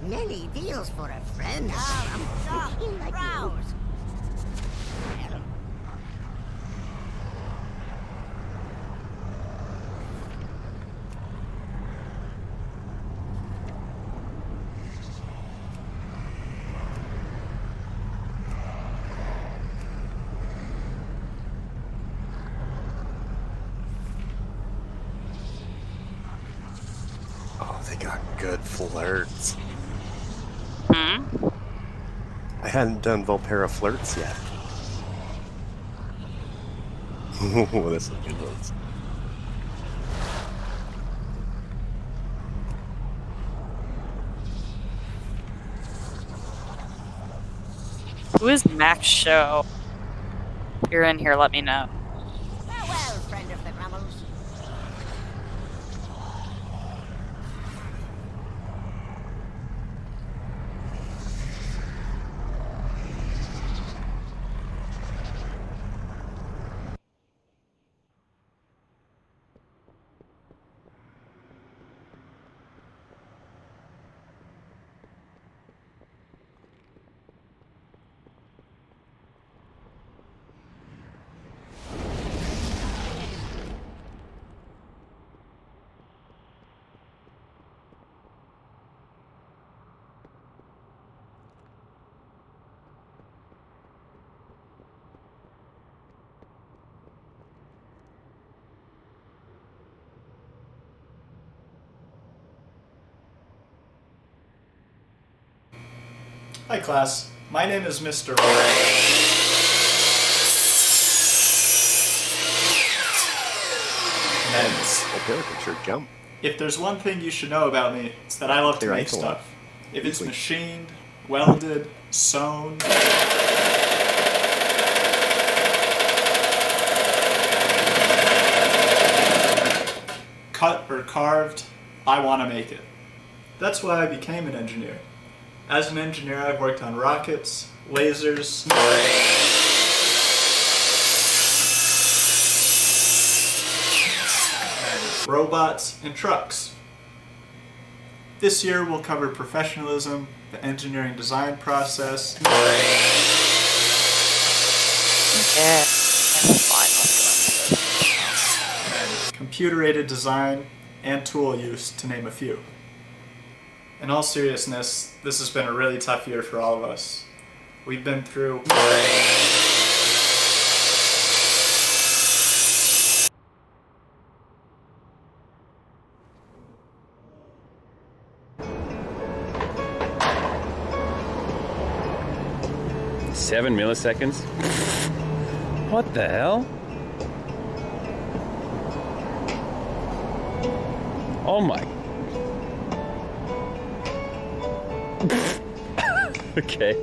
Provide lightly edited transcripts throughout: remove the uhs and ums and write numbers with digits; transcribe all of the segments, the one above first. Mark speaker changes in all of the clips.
Speaker 1: Many deals for a friend.
Speaker 2: Stop!
Speaker 1: Like
Speaker 2: Browse!
Speaker 1: Well,
Speaker 3: Oh, they got good flirts.
Speaker 4: Hmm?
Speaker 3: I hadn't done Volpera flirts yet. Oh, that's some good ones.
Speaker 4: Who is Max Show? If you're in here, let me know.
Speaker 2: Farewell, friend of the Grummles.
Speaker 5: Hi class, my name is Mr. Ray. And
Speaker 3: Volpera can sure jump.
Speaker 5: if there's one thing you should know about me, it's that I love to
Speaker 3: Clear
Speaker 5: make
Speaker 3: ankle
Speaker 5: stuff.
Speaker 3: up.
Speaker 5: If it's
Speaker 3: Easily.
Speaker 5: machined, welded, sewn, cut or carved, I want to make it. That's why I became an engineer. As an engineer, I've worked on rockets, lasers, and robots, and trucks. This year we'll cover professionalism, the engineering design process,
Speaker 4: Yeah. Fine, let's go.
Speaker 5: and computer-aided design and tool use, to name a few. In all seriousness, this has been a really tough year for all of us. We've been through
Speaker 6: Seven milliseconds? What the hell? Oh my. Okay.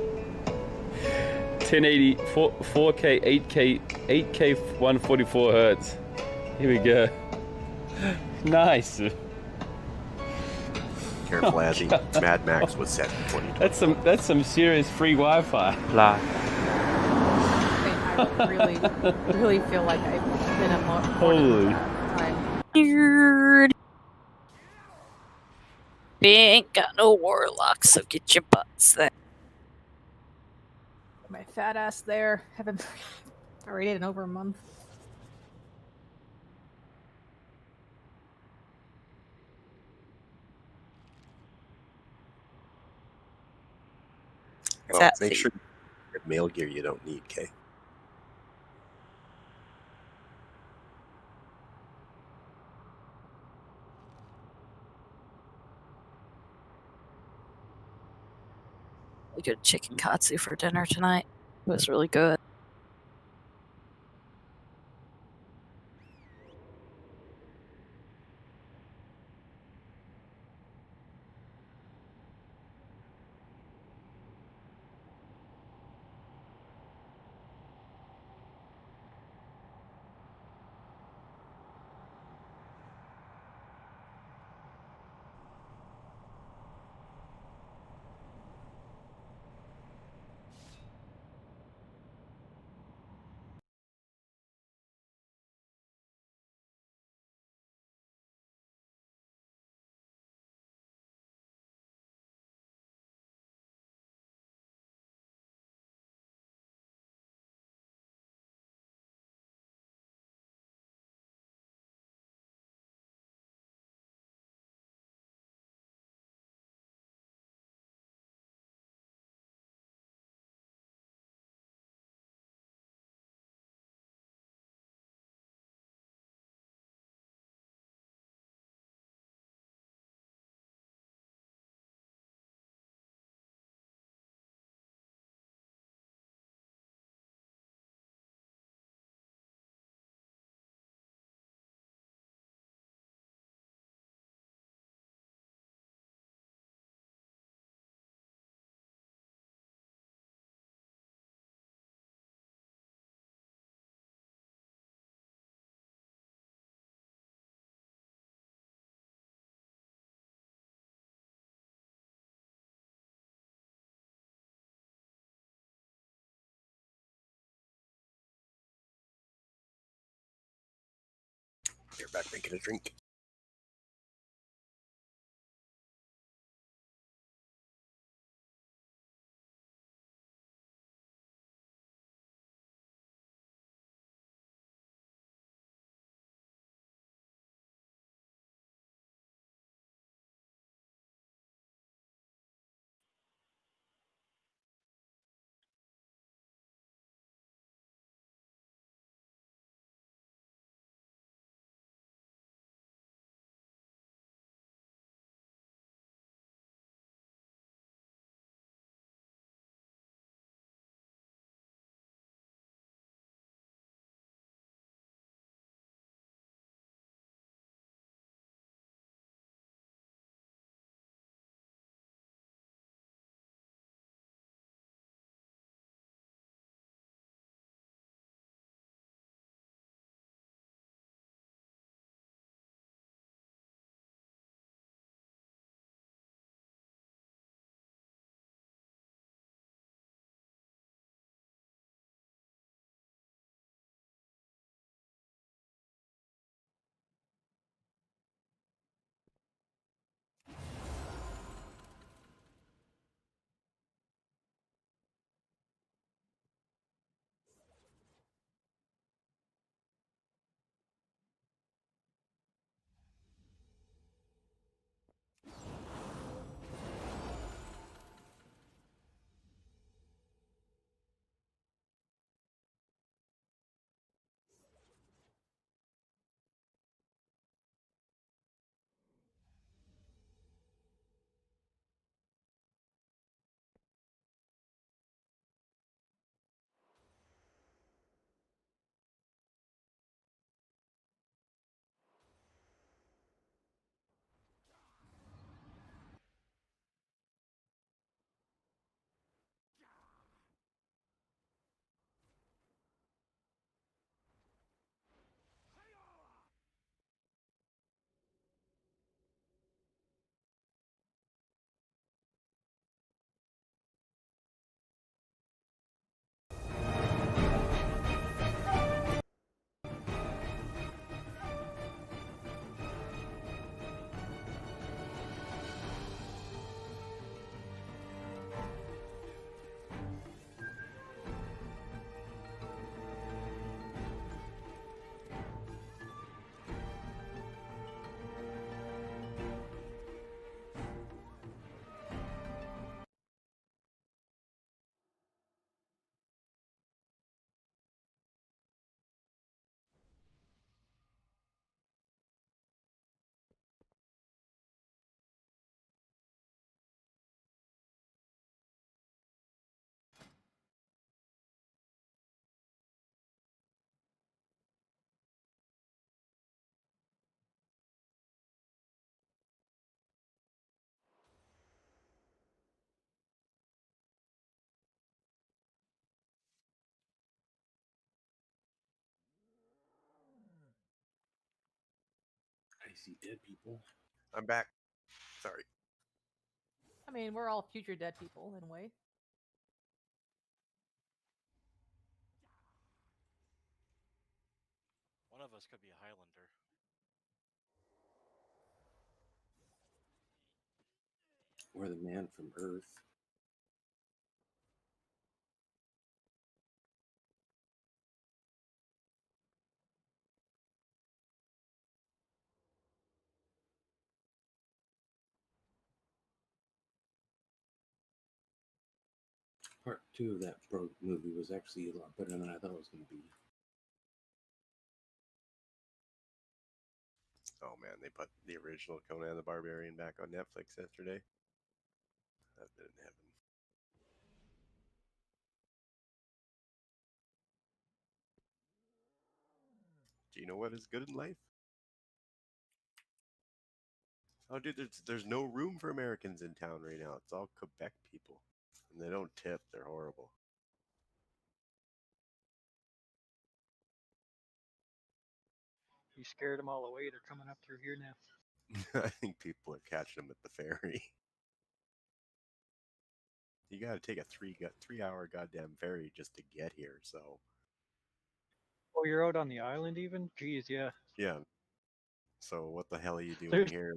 Speaker 6: 1080, 4K, 8K, 8K, 144 hertz. Here we go. Nice.
Speaker 3: Careful, Azzy. Mad Max was set in 2020.
Speaker 6: That's some serious free Wi-Fi. Live.
Speaker 7: I really feel like I've been a more
Speaker 6: Holy.
Speaker 7: time.
Speaker 4: Nerd. We ain't got no warlocks, so get your butts there.
Speaker 7: My fat ass there. Haven't already in over a month.
Speaker 3: Well,
Speaker 4: That's
Speaker 3: make
Speaker 4: the-
Speaker 3: sure you get mail gear you don't need, okay?
Speaker 4: We did chicken katsu for dinner tonight. It was really good.
Speaker 3: You're back making a drink.
Speaker 6: I see dead people.
Speaker 3: I'm back. Sorry.
Speaker 7: I mean, we're all future dead people in a way.
Speaker 8: One of us could be a Highlander.
Speaker 6: Or the man from Earth. Part 2 of that movie was actually a lot better than I thought it was going to be.
Speaker 3: Oh man, they put the original Conan the Barbarian back on Netflix yesterday. That didn't happen. Do you know what is good in life? Oh, dude, there's no room for Americans in town right now. It's all Quebec people, and they don't tip. They're horrible.
Speaker 9: You scared them all away. They're coming up through here now.
Speaker 3: I think people are catching them at the ferry. You got to take a 3 hour goddamn ferry just to get here. So
Speaker 9: Oh, you're out on the island even? Jeez, yeah.
Speaker 3: yeah, So what the hell are you doing
Speaker 9: There's-
Speaker 3: here?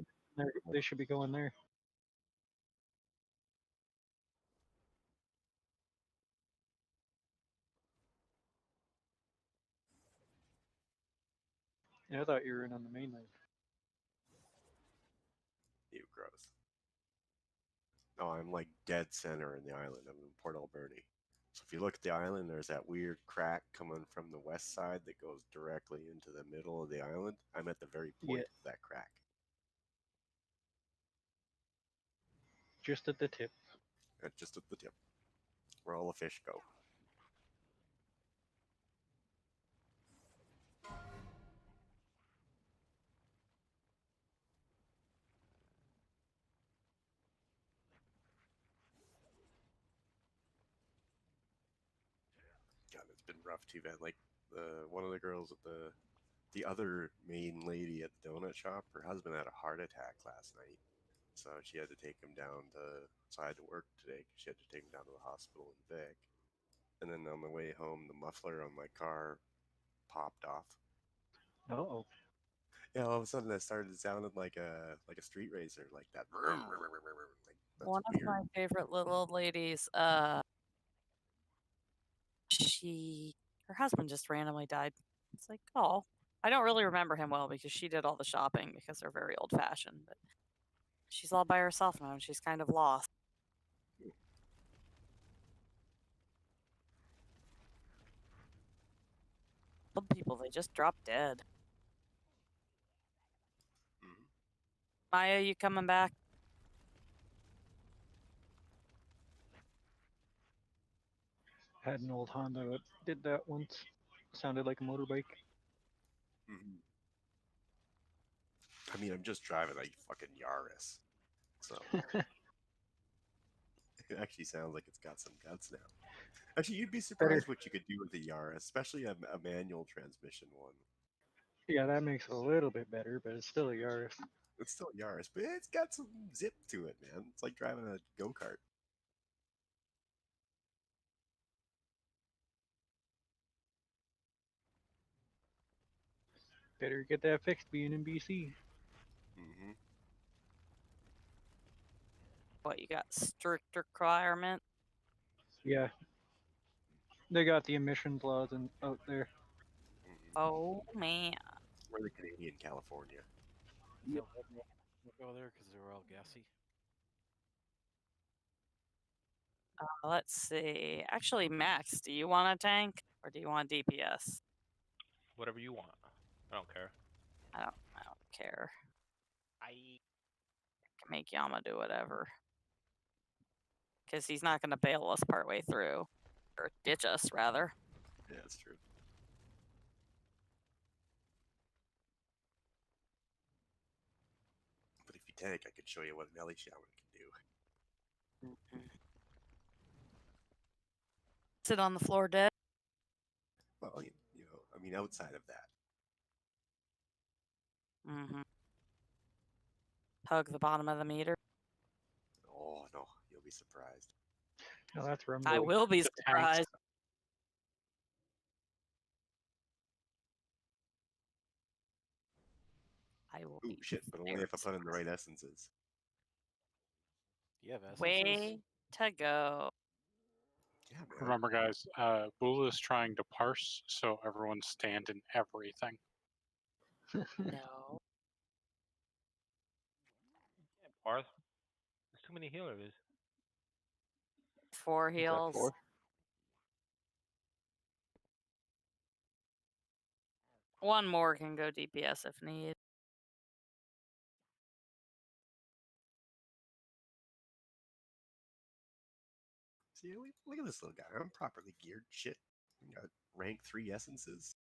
Speaker 9: They should be going there. Yeah, I thought you were in on the mainland.
Speaker 3: You gross. Oh, I'm like dead center in the island. I'm in Port Alberni. So if you look at the island, there's that weird crack coming from the west side that goes directly into the middle of the island. I'm at the very point
Speaker 9: Yeah.
Speaker 3: of that crack.
Speaker 9: Just at the tip.
Speaker 3: Just at the tip. Where all the fish go. God, it's been rough too bad. Like one of the girls at the other main lady at the donut shop, her husband had a heart attack last night. So she had to take him down to. So I had to work today because she had to take him down to the hospital in Vic. And then on the way home, the muffler on my car popped off.
Speaker 9: Oh.
Speaker 3: Yeah, all of a sudden it started sounding like a street racer, like that. Like, that's
Speaker 4: One
Speaker 3: weird.
Speaker 4: of my favorite little old ladies, her husband just randomly died. It's like, oh, I don't really remember him well because she did all the shopping because they're very old fashioned, but she's all by herself now and she's kind of lost. Old people, they just drop dead.
Speaker 3: Mhm.
Speaker 4: Maya, you coming back?
Speaker 9: Had an old Honda that did that once. Sounded like a motorbike.
Speaker 3: Mhm. I mean, I'm just driving a fucking Yaris, so it actually sounds like it's got some guts now. Actually, you'd be
Speaker 9: Better.
Speaker 3: surprised what you could do with a Yaris, especially a manual transmission one.
Speaker 9: Yeah, that makes it a little bit better, but it's still a Yaris.
Speaker 3: It's still a Yaris, but it's got some zip to it, man. It's like driving a go-kart.
Speaker 9: Better get that fixed being in BC.
Speaker 3: Mm-hmm.
Speaker 4: What, you got strict requirement?
Speaker 9: Yeah. They got the emissions laws out there.
Speaker 3: Mm-hmm.
Speaker 4: Oh man.
Speaker 3: We're the Canadian California.
Speaker 8: Yep. We'll go there because they were all gassy.
Speaker 4: Let's see. Actually, Max, do you want a tank or do you want DPS?
Speaker 10: Whatever you want. I don't care.
Speaker 4: I don't care.
Speaker 10: I
Speaker 4: I can make Yama do whatever. Because he's not going to bail us partway through. Or ditch us, rather.
Speaker 3: Yeah, that's true. But if you tank, I could show you what Melly Shaman can do.
Speaker 4: Sit on the floor dead.
Speaker 3: Well, I mean, outside of that.
Speaker 4: Mm-hmm. Hug the bottom of the meter.
Speaker 3: Oh, no, you'll be surprised.
Speaker 9: No, that's Rumble.
Speaker 4: I will be
Speaker 10: The tanks.
Speaker 4: surprised. I will
Speaker 3: Ooh,
Speaker 4: be
Speaker 3: shit, but only
Speaker 4: very
Speaker 3: if I put in the right essences.
Speaker 8: You have essences?
Speaker 4: way to go.
Speaker 3: Yeah, man.
Speaker 10: Remember, guys, Bula is trying to parse, so everyone stand in everything.
Speaker 4: No.
Speaker 10: Yeah,
Speaker 11: Parth? There's too many healers.
Speaker 4: 4
Speaker 9: Is that
Speaker 4: heals.
Speaker 9: 4?
Speaker 4: One more can go DPS if needed.
Speaker 3: See, look at this little guy. I'm properly geared. Shit. I got rank 3 essences.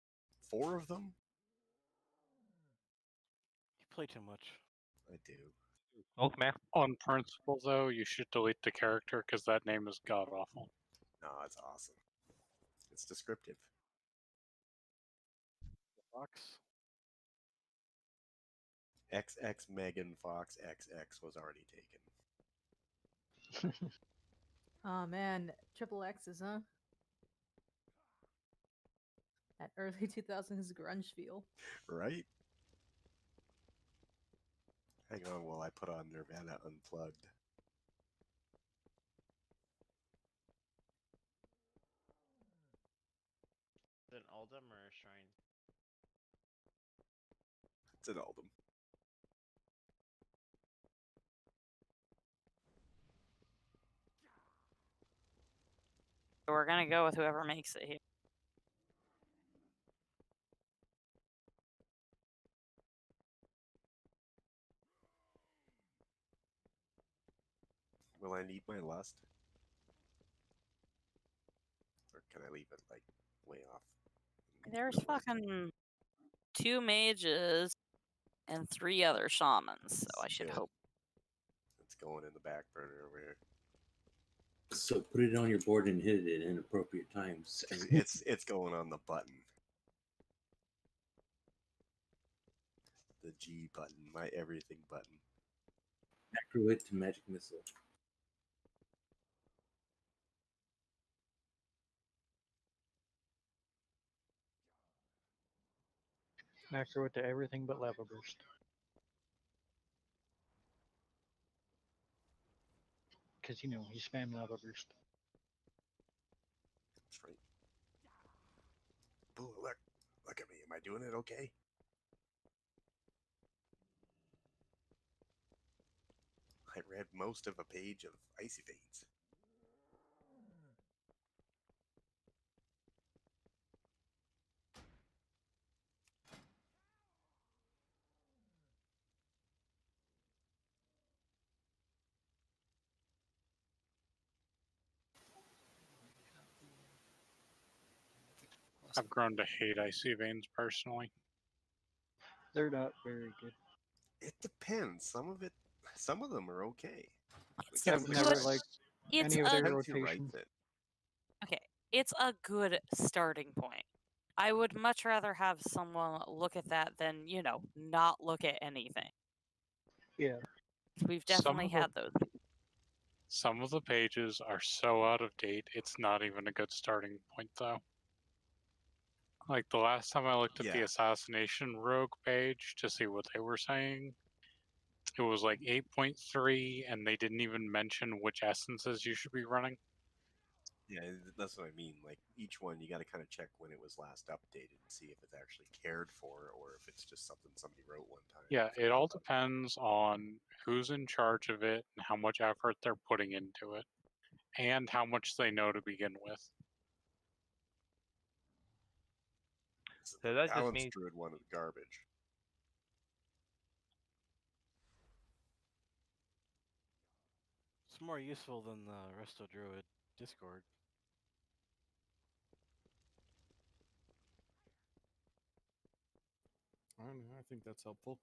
Speaker 3: 4 of them?
Speaker 8: You play too much.
Speaker 3: I do.
Speaker 11: Oak man.
Speaker 10: On principle, though, you should delete the character because that name is god awful.
Speaker 3: No, it's awesome. It's descriptive.
Speaker 8: Fox.
Speaker 3: XX Megan Fox XX was already taken.
Speaker 7: Oh man, triple X's, huh? That early 2000s grunge feel.
Speaker 3: Right? Hang on while I put on Nirvana Unplugged.
Speaker 12: Is it an Uldum or a Shrine?
Speaker 3: It's an Oldham.
Speaker 4: So we're gonna go with whoever makes it here.
Speaker 3: Will I need my lust? Or can I leave it like way off?
Speaker 4: There's
Speaker 3: No lust?
Speaker 4: fucking 2 mages and 3 other shamans, so I should
Speaker 3: Shit.
Speaker 4: hope.
Speaker 3: It's going in the back burner over here.
Speaker 6: So put it on your board and hit it at inappropriate times.
Speaker 3: It's going on the button. The G button, my everything button.
Speaker 6: Macro it to magic missile.
Speaker 9: Macro it to everything but lava burst. Because, you know, you spam lava burst.
Speaker 3: That's right. Boo, look at me. Am I doing it okay? I read most of a page of Icy Veins.
Speaker 10: I've grown to hate icy veins personally.
Speaker 9: They're not very good.
Speaker 3: It depends. Some of them are okay.
Speaker 4: It's
Speaker 9: I've
Speaker 4: a
Speaker 9: never
Speaker 4: good,
Speaker 9: liked
Speaker 4: it's
Speaker 9: any of their
Speaker 4: a,
Speaker 3: Depends who writes
Speaker 9: rotations.
Speaker 3: it.
Speaker 4: okay, it's a good starting point. I would much rather have someone look at that than, you know, not look at anything.
Speaker 9: Yeah.
Speaker 4: We've definitely had those.
Speaker 10: Some of the pages are so out of date, it's not even a good starting point, though. Like the last time I looked at the
Speaker 3: Yeah.
Speaker 10: assassination rogue page to see what they were saying, it was like 8.3, and they didn't even mention which essences you should be running.
Speaker 3: Yeah, that's what I mean. Like each one, you got to kind of check when it was last updated and see if it's actually cared for or if it's just something somebody wrote one time.
Speaker 10: Yeah, it all depends on who's in charge of it and how much effort they're putting into it, and how much they know to begin with.
Speaker 11: So that just
Speaker 3: Balance
Speaker 11: means
Speaker 3: Druid one is garbage.
Speaker 8: It's more useful than the Resto Druid Discord.
Speaker 13: I don't know. I think that's helpful.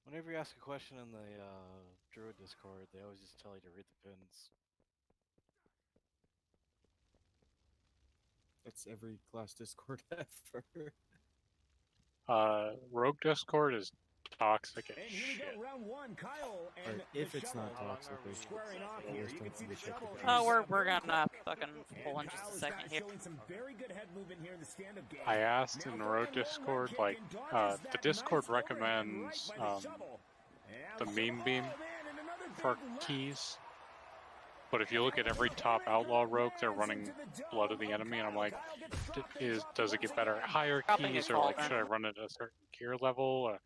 Speaker 8: Whenever you ask a question in the Druid Discord, they always just tell you to read the pins.
Speaker 13: That's every class Discord ever.
Speaker 10: Rogue Discord is toxic as shit.
Speaker 14: Round one, Kyle and
Speaker 13: if it's not
Speaker 12: How long
Speaker 13: toxic,
Speaker 12: are we
Speaker 14: squaring off
Speaker 13: I
Speaker 14: here.
Speaker 13: always
Speaker 14: You
Speaker 13: don't
Speaker 14: can see
Speaker 13: really
Speaker 14: the
Speaker 13: check
Speaker 14: shuttle.
Speaker 13: the
Speaker 4: Oh,
Speaker 13: pins.
Speaker 4: we're gonna fucking pull in just a
Speaker 14: Kyle's
Speaker 4: second
Speaker 14: got
Speaker 4: here.
Speaker 14: showing some very good head movement here in the stand-up game.
Speaker 10: I asked
Speaker 14: Now
Speaker 10: in the
Speaker 14: going
Speaker 10: Rogue
Speaker 14: low
Speaker 10: Discord,
Speaker 14: leg
Speaker 10: like,
Speaker 14: kick and dodges
Speaker 10: the
Speaker 14: that
Speaker 10: Discord
Speaker 14: nice overhand
Speaker 10: recommends
Speaker 14: right by the shovel. And
Speaker 10: the
Speaker 14: the
Speaker 10: meme
Speaker 14: shovel-
Speaker 10: beam
Speaker 14: oh, man, and another
Speaker 10: for
Speaker 14: big left.
Speaker 10: keys. But if you look at every top outlaw rogue, they're running Blood of the Enemy, and I'm like, does it get better at higher
Speaker 4: Dropping
Speaker 10: keys,
Speaker 4: your
Speaker 10: or like
Speaker 4: cauldron.
Speaker 10: should I run it at a certain gear level?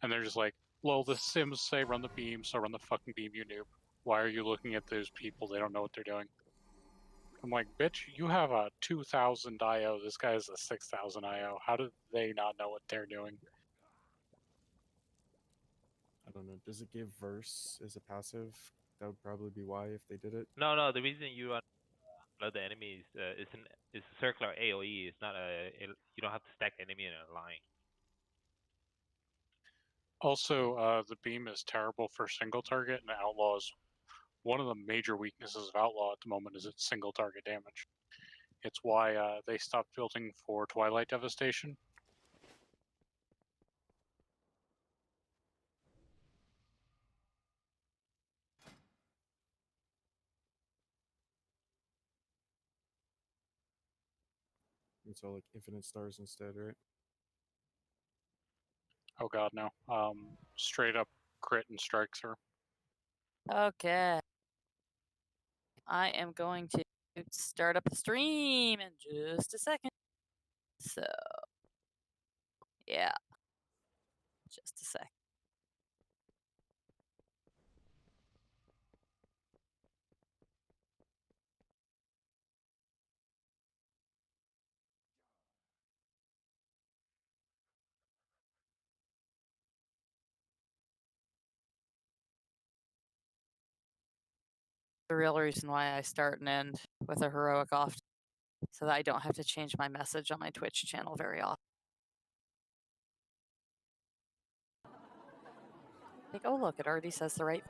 Speaker 10: And they're just like, well, the Sims say run the beam, so run the fucking beam, you noob. Why are you looking at those people? They don't know what they're doing. I'm like, bitch, you have a 2,000 IO. This guy has a 6,000 IO. How do they not know what they're doing?
Speaker 13: I don't know. Does it give verse as a passive? That would probably be why if they did it.
Speaker 11: no. The reason you run Blood the Enemy is circular AOE. It's not you don't have to stack enemy in a line.
Speaker 10: Also, the beam is terrible for single target, and Outlaws. One of the major weaknesses of Outlaw at the moment is its single target damage. It's why they stopped building for Twilight Devastation.
Speaker 13: It's all like infinite stars instead, right?
Speaker 10: Oh god, no. Straight up crit and strikes her.
Speaker 4: Okay. I am going to start up the stream in just a second. So, yeah. Just a sec. The real reason why I start and end with a heroic often, so that I don't have to change my message on my Twitch channel very often. Like, oh look, it already says the right.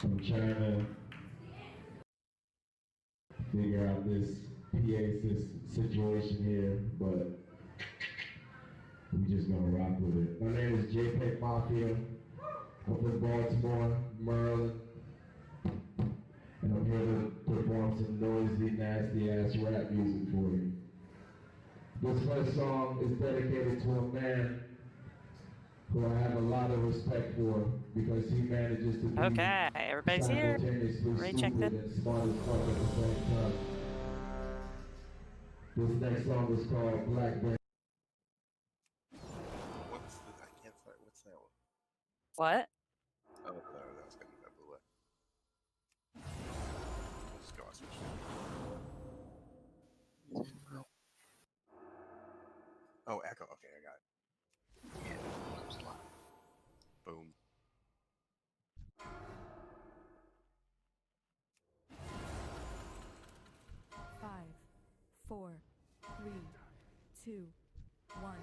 Speaker 15: I'm trying to figure out this PA situation here, but we just gonna rock with it. My name is JPEG Mafia. I'm from Baltimore, Maryland, and I'm here to perform some noisy, nasty ass rap music for you. This first song is dedicated to a man who I have a lot of respect for because he manages to be
Speaker 4: Okay, everybody's here.
Speaker 15: simultaneously
Speaker 4: Everybody check
Speaker 15: stupid
Speaker 4: that.
Speaker 15: and smart as fuck at the same time. This next song is called Black Bear.
Speaker 3: I can't find. What's that one?
Speaker 4: What?
Speaker 3: Oh, no, that was gonna be Nebula. We'll just go on switch. Oh, Echo. Okay, I got it. Boom.
Speaker 16: Five, 4, 3, 2, 1.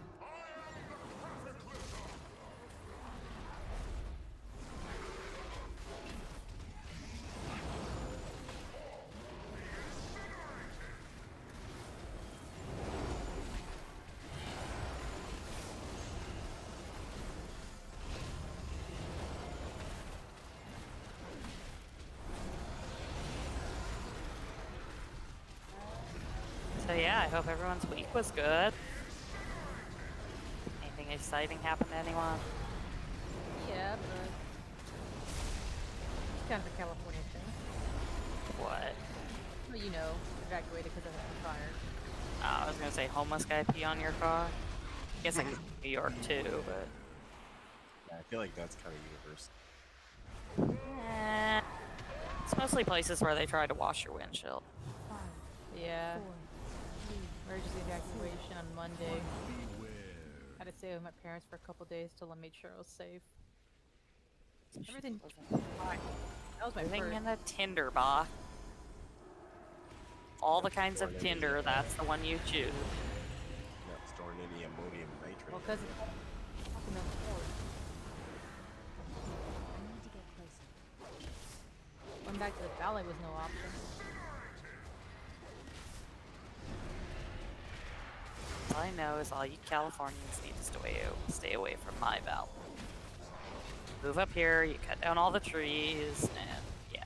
Speaker 4: So yeah, I hope everyone's week was good. Anything exciting happen to anyone?
Speaker 7: Yeah, but it's kind of a California thing.
Speaker 4: What?
Speaker 7: Well, you know, evacuated because I was fired.
Speaker 4: I was gonna say homeless guy pee on your car. I guess I could New York too, but
Speaker 3: Yeah, I feel like that's kind of universal.
Speaker 4: it's mostly places where they try to wash your windshield.
Speaker 7: Yeah. Emergency evacuation on Monday. Had to stay with my parents for a couple days till I made sure I was safe. Everything fine. That was my
Speaker 4: Living
Speaker 7: first.
Speaker 4: in a tinder box. All the kinds of tinder, that's the one you choose.
Speaker 3: Not storing any ammonium nitrate.
Speaker 7: Well, because it's fucking unforced.
Speaker 16: I need to get closer.
Speaker 7: Going back to the ballet was no option.
Speaker 4: All I know is all you Californians need to stay away from my valley. Move up here, you cut down all the trees, and yeah.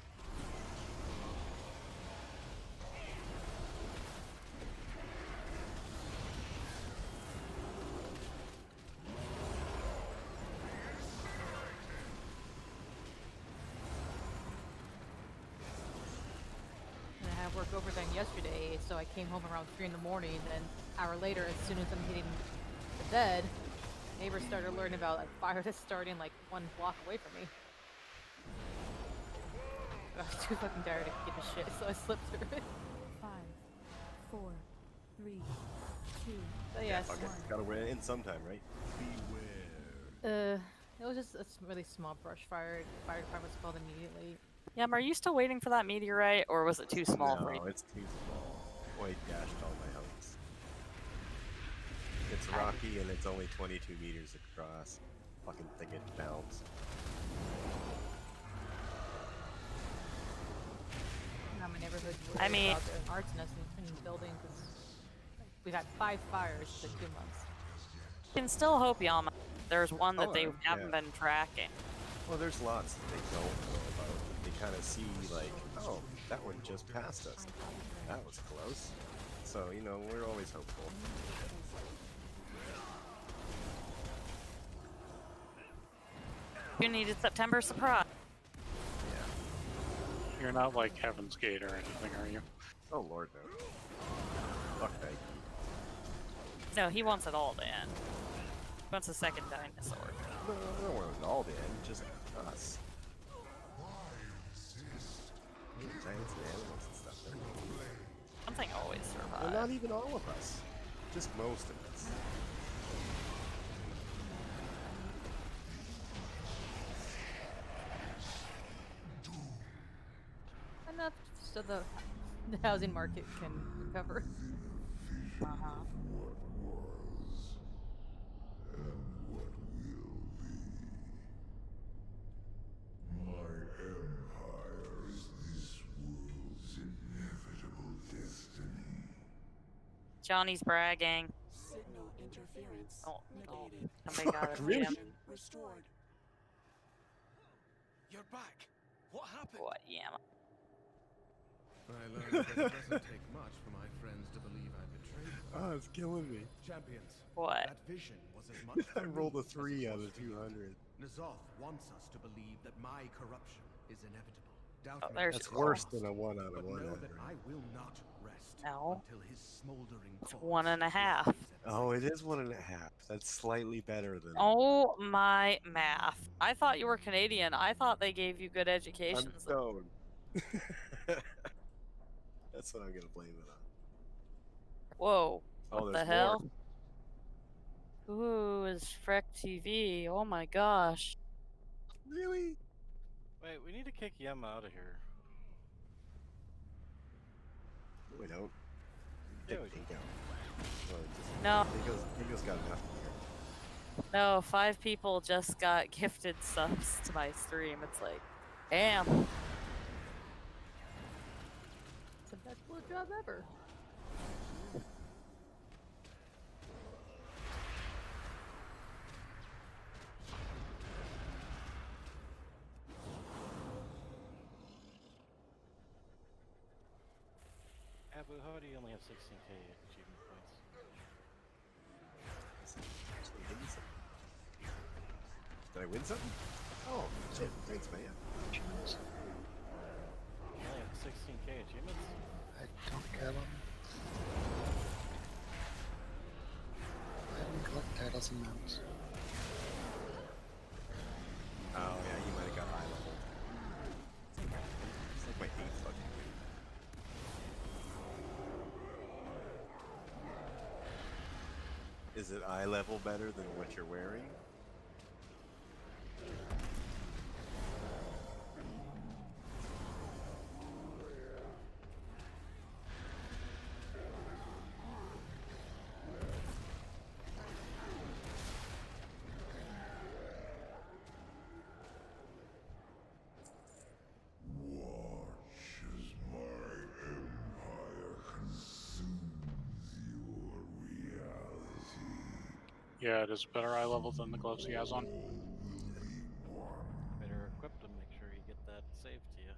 Speaker 7: And I had work overtime yesterday, so I came home around 3 in the morning. Then an hour later, as soon as I'm hitting the bed, neighbors started learning about a fire that's starting like 1 block away from me. I was too fucking tired to give a shit, so I slipped through it.
Speaker 16: 5, 4, 3, 2.
Speaker 7: So yes,
Speaker 3: Fuck it. Gotta wear it in sometime, right?
Speaker 7: uh, It was just a really small brush fire. Fire department was called immediately.
Speaker 4: Yeah, are you still waiting for that meteorite, or was it too small for you?
Speaker 3: No, it's too small. Boy, dashed all my hopes. It's rocky and it's only 22 meters across. Fucking thing it bounced.
Speaker 7: Now my neighborhood.
Speaker 4: I mean,
Speaker 7: about the arts nest in the building because we got 5 fires in 2 months.
Speaker 4: You can still hope, Yama. There's one that they
Speaker 3: yeah.
Speaker 4: haven't been tracking.
Speaker 3: Well, there's lots that they don't know about. They kind of see, like, oh, that one just passed us. That was close. So, you know, we're always hopeful.
Speaker 4: You needed September surprise.
Speaker 3: Yeah.
Speaker 10: You're not like Heaven's Gate or anything, are you?
Speaker 3: Oh, Lord, no. Fuck that.
Speaker 4: No, he wants it all to end. He wants a second dinosaur.
Speaker 3: No, I don't want it all to end, just us. Giants and animals and stuff.
Speaker 4: Something always survives.
Speaker 3: Well, not even all of us. Just most of us.
Speaker 7: Enough so the housing market can recover.
Speaker 4: Uh-huh.
Speaker 15: My empire is this world's inevitable destiny.
Speaker 4: Johnny's bragging.
Speaker 17: Signal interference
Speaker 4: Oh,
Speaker 17: negated.
Speaker 4: somebody got it.
Speaker 3: Really?
Speaker 4: Jim.
Speaker 17: Restored.
Speaker 14: You're back. What happened?
Speaker 4: What, Yama?
Speaker 18: I learned that it doesn't take much for my friends to believe I betrayed them.
Speaker 3: Oh, it's killing me.
Speaker 18: Champions,
Speaker 4: What?
Speaker 18: that vision was as much
Speaker 3: I
Speaker 18: for
Speaker 3: rolled
Speaker 18: me
Speaker 3: a 3
Speaker 18: as it
Speaker 3: out
Speaker 18: was
Speaker 3: of
Speaker 18: for you.
Speaker 3: 200.
Speaker 18: Nazoth wants us to believe that my corruption is inevitable. Doubt
Speaker 4: Oh,
Speaker 18: me.
Speaker 4: there's
Speaker 3: That's
Speaker 4: your
Speaker 3: worse
Speaker 4: call.
Speaker 3: than a 1 out of
Speaker 18: But
Speaker 3: 100.
Speaker 18: know that I will not rest
Speaker 4: No.
Speaker 18: until his smoldering
Speaker 4: It's
Speaker 18: corpse
Speaker 4: 1.5.
Speaker 18: lies at
Speaker 3: Oh,
Speaker 18: my
Speaker 3: it is 1.5. That's slightly better than.
Speaker 4: Oh my math. I thought you were Canadian. I thought they gave you good
Speaker 3: I'm
Speaker 4: education.
Speaker 3: stoned. That's what I'm gonna blame it on.
Speaker 4: Whoa.
Speaker 3: Oh,
Speaker 4: What
Speaker 3: there's
Speaker 4: the hell?
Speaker 3: more.
Speaker 4: Ooh, is Freck TV. Oh my gosh.
Speaker 3: Really?
Speaker 8: Wait, we need to kick Yem out of here.
Speaker 3: No, we don't.
Speaker 8: Yeah,
Speaker 3: Get
Speaker 8: we do.
Speaker 3: Pink out. Well,
Speaker 4: No.
Speaker 3: Pinko's got enough here.
Speaker 4: No, 5 people just got gifted subs to my stream. It's like, damn.
Speaker 7: It's the best blowjob ever.
Speaker 8: Abu, how do you only have 16k achievement points?
Speaker 3: Actually win something. Did I win something? Oh, shit. Thanks, man.
Speaker 8: You only have 16k achievements?
Speaker 19: I don't get them. I didn't collect titles and mounts.
Speaker 3: Oh, yeah, you might have got high level. It's like my 8th fucking win. Is it eye level better than what you're wearing?
Speaker 15: Watch as my empire consumes your reality.
Speaker 10: Yeah, it is better eye level than the gloves he has on.
Speaker 8: Better equip them, make sure you get that saved to you.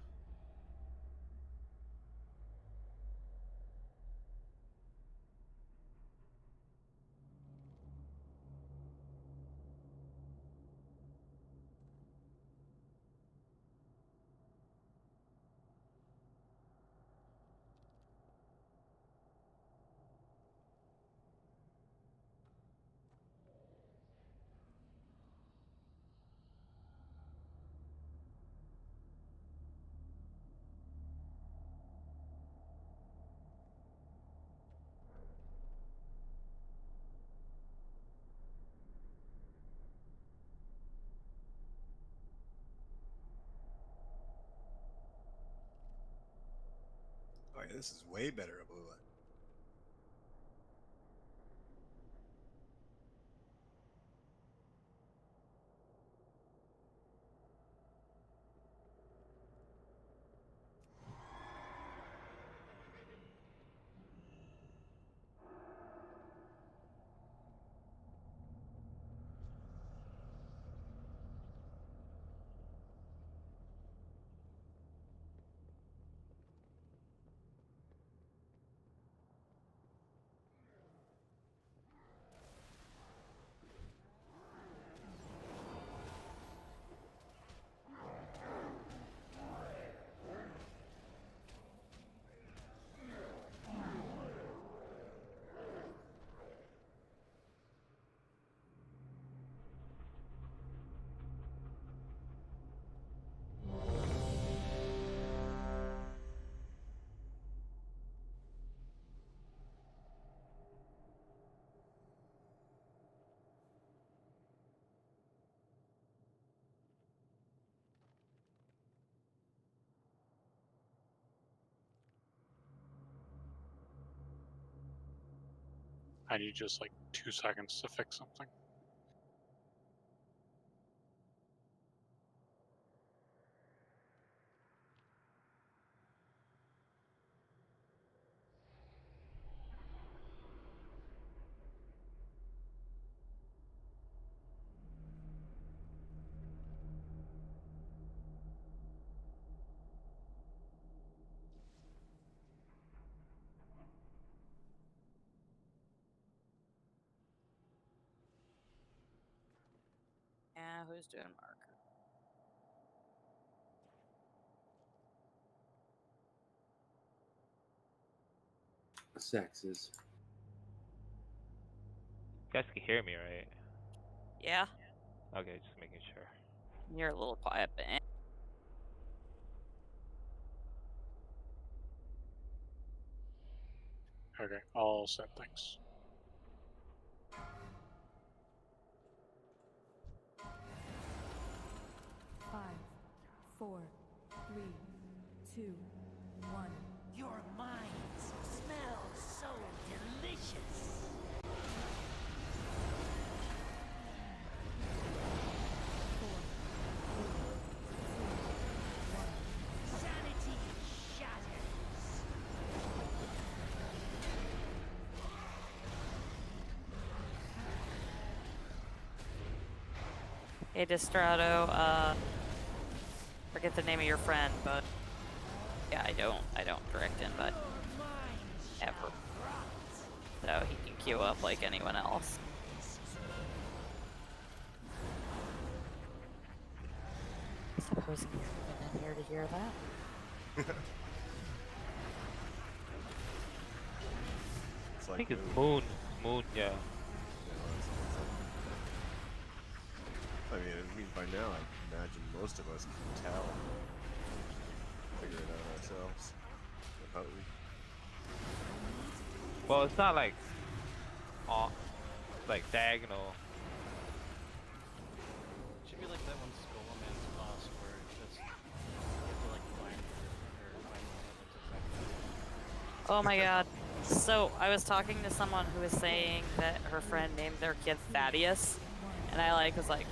Speaker 3: This is way better, Abula.
Speaker 10: I need just like 2 seconds to fix something.
Speaker 4: Yeah, who's doing marker?
Speaker 6: Sexes.
Speaker 11: You guys can hear me, right?
Speaker 4: Yeah,
Speaker 11: Okay, just making sure.
Speaker 4: you're a little quiet, but
Speaker 10: Okay, all set things.
Speaker 16: Five, four, three, two, one.
Speaker 2: Your minds smell so delicious. Sanity shatters.
Speaker 4: hey, Distrato, forget the name of your friend, but yeah, I don't direct invite ever, so he can queue up like anyone else. Supposing you're even in here to hear that.
Speaker 3: It's
Speaker 11: I
Speaker 3: like
Speaker 11: think it's Moon. Moon, yeah.
Speaker 3: I mean, by now, I imagine most of us can tell. Figure it out ourselves. But
Speaker 11: Well, it's not like off, like diagonal.
Speaker 8: It should be like that one Skull Man's boss where it's just you have to like find exactly.
Speaker 4: Oh my god. So, I was talking to someone who was saying that her friend named their kid Thaddeus, and I was like,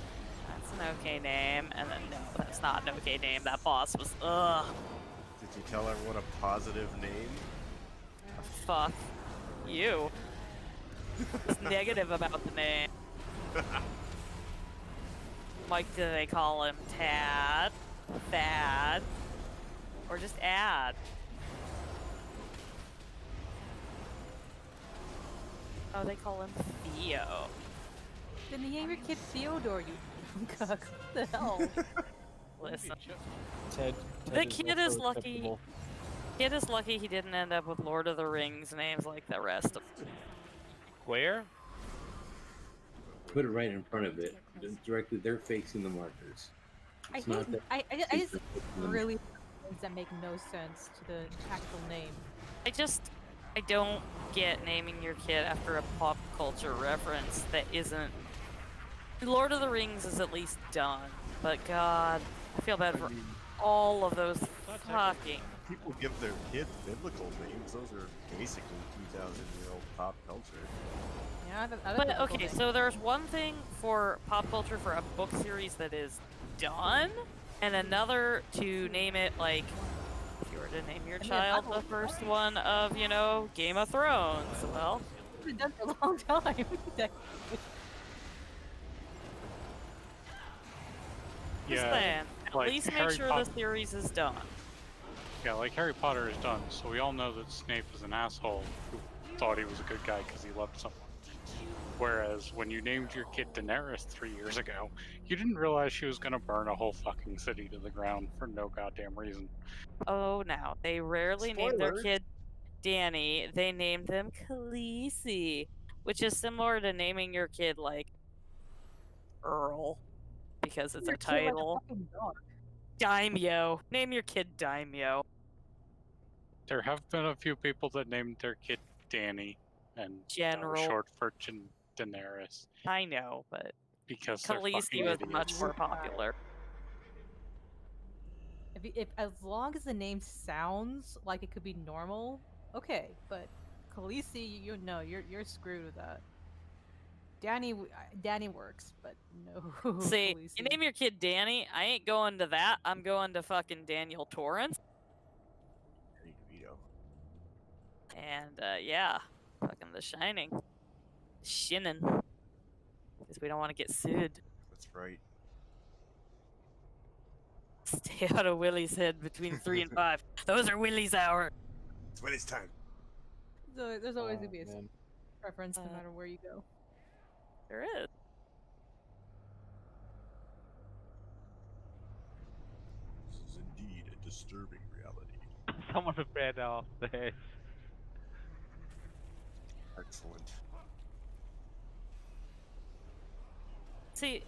Speaker 4: that's an okay name, and then no, that's not an okay name. That boss was, ugh.
Speaker 3: Did you tell her what a positive name?
Speaker 4: Fuck you. It's negative about the name. Like, do they call him Tad? Thad? Or just Ad? Oh, they call him Theo.
Speaker 7: Then name your kid Theodore, you cuck. What the hell?
Speaker 4: Listen.
Speaker 9: Ted.
Speaker 4: The kid is lucky. Kid is lucky he didn't end up with Lord of the Rings names like the rest of them.
Speaker 11: Where?
Speaker 6: Put it right in front of it. Directly, they're facing the markers.
Speaker 7: I
Speaker 6: It's not
Speaker 7: hate.
Speaker 6: that
Speaker 7: I just
Speaker 6: they're facing them.
Speaker 7: really things that make no sense to the actual name.
Speaker 4: I don't get naming your kid after a pop culture reference that isn't. Lord of the Rings is at least done, but God, I feel bad for all of those fucking
Speaker 3: people give their kids biblical names. Those are basically 2,000-year-old pop culture.
Speaker 7: Yeah,
Speaker 4: But okay, so there's one thing for pop culture for a book series that is done, and another to name it like if you were to name your child the first one of, you know, Game of Thrones. Well,
Speaker 7: It's been done for a long time.
Speaker 4: just
Speaker 10: Yeah,
Speaker 4: saying, at
Speaker 10: like
Speaker 4: least make
Speaker 10: Harry
Speaker 4: sure
Speaker 10: Potter.
Speaker 4: the series is done.
Speaker 10: Yeah, like Harry Potter is done, so we all know that Snape is an asshole who thought he was a good guy because he loved someone. Whereas when you named your kid Daenerys 3 years ago, you didn't realize she was gonna burn a whole fucking city to the ground for no goddamn reason.
Speaker 4: Oh, now they rarely name their
Speaker 10: Spoilers.
Speaker 4: kid Danny. They named them Khaleesi, which is similar to naming your kid like Earl because it's a title. Daimyo. Name your kid Daimyo.
Speaker 10: There have been a few people that named their kid Danny, and that was
Speaker 4: General.
Speaker 10: short for Daenerys.
Speaker 4: I know, but
Speaker 10: because they're
Speaker 4: Khaleesi
Speaker 10: fucking
Speaker 4: was
Speaker 10: idiots.
Speaker 4: much more popular.
Speaker 7: If as long as the name sounds like it could be normal, okay. But Khaleesi, you know, you're screwed with that. Danny works, but no.
Speaker 4: See,
Speaker 7: Khaleesi.
Speaker 4: you name your kid Danny, I ain't going to that. I'm going to fucking Daniel Torrance. And yeah, fucking The Shining. Shinnin. Because we don't want to get sued.
Speaker 3: That's right.
Speaker 4: Stay out of Willie's head between 3 and 5. Those are Willie's hour.
Speaker 3: It's Willie's time.
Speaker 7: So there's always gonna be a
Speaker 13: man.
Speaker 7: preference no matter where you go.
Speaker 4: There is.
Speaker 3: This is indeed a disturbing reality.
Speaker 11: Someone ran off there.
Speaker 3: Excellent.
Speaker 4: See,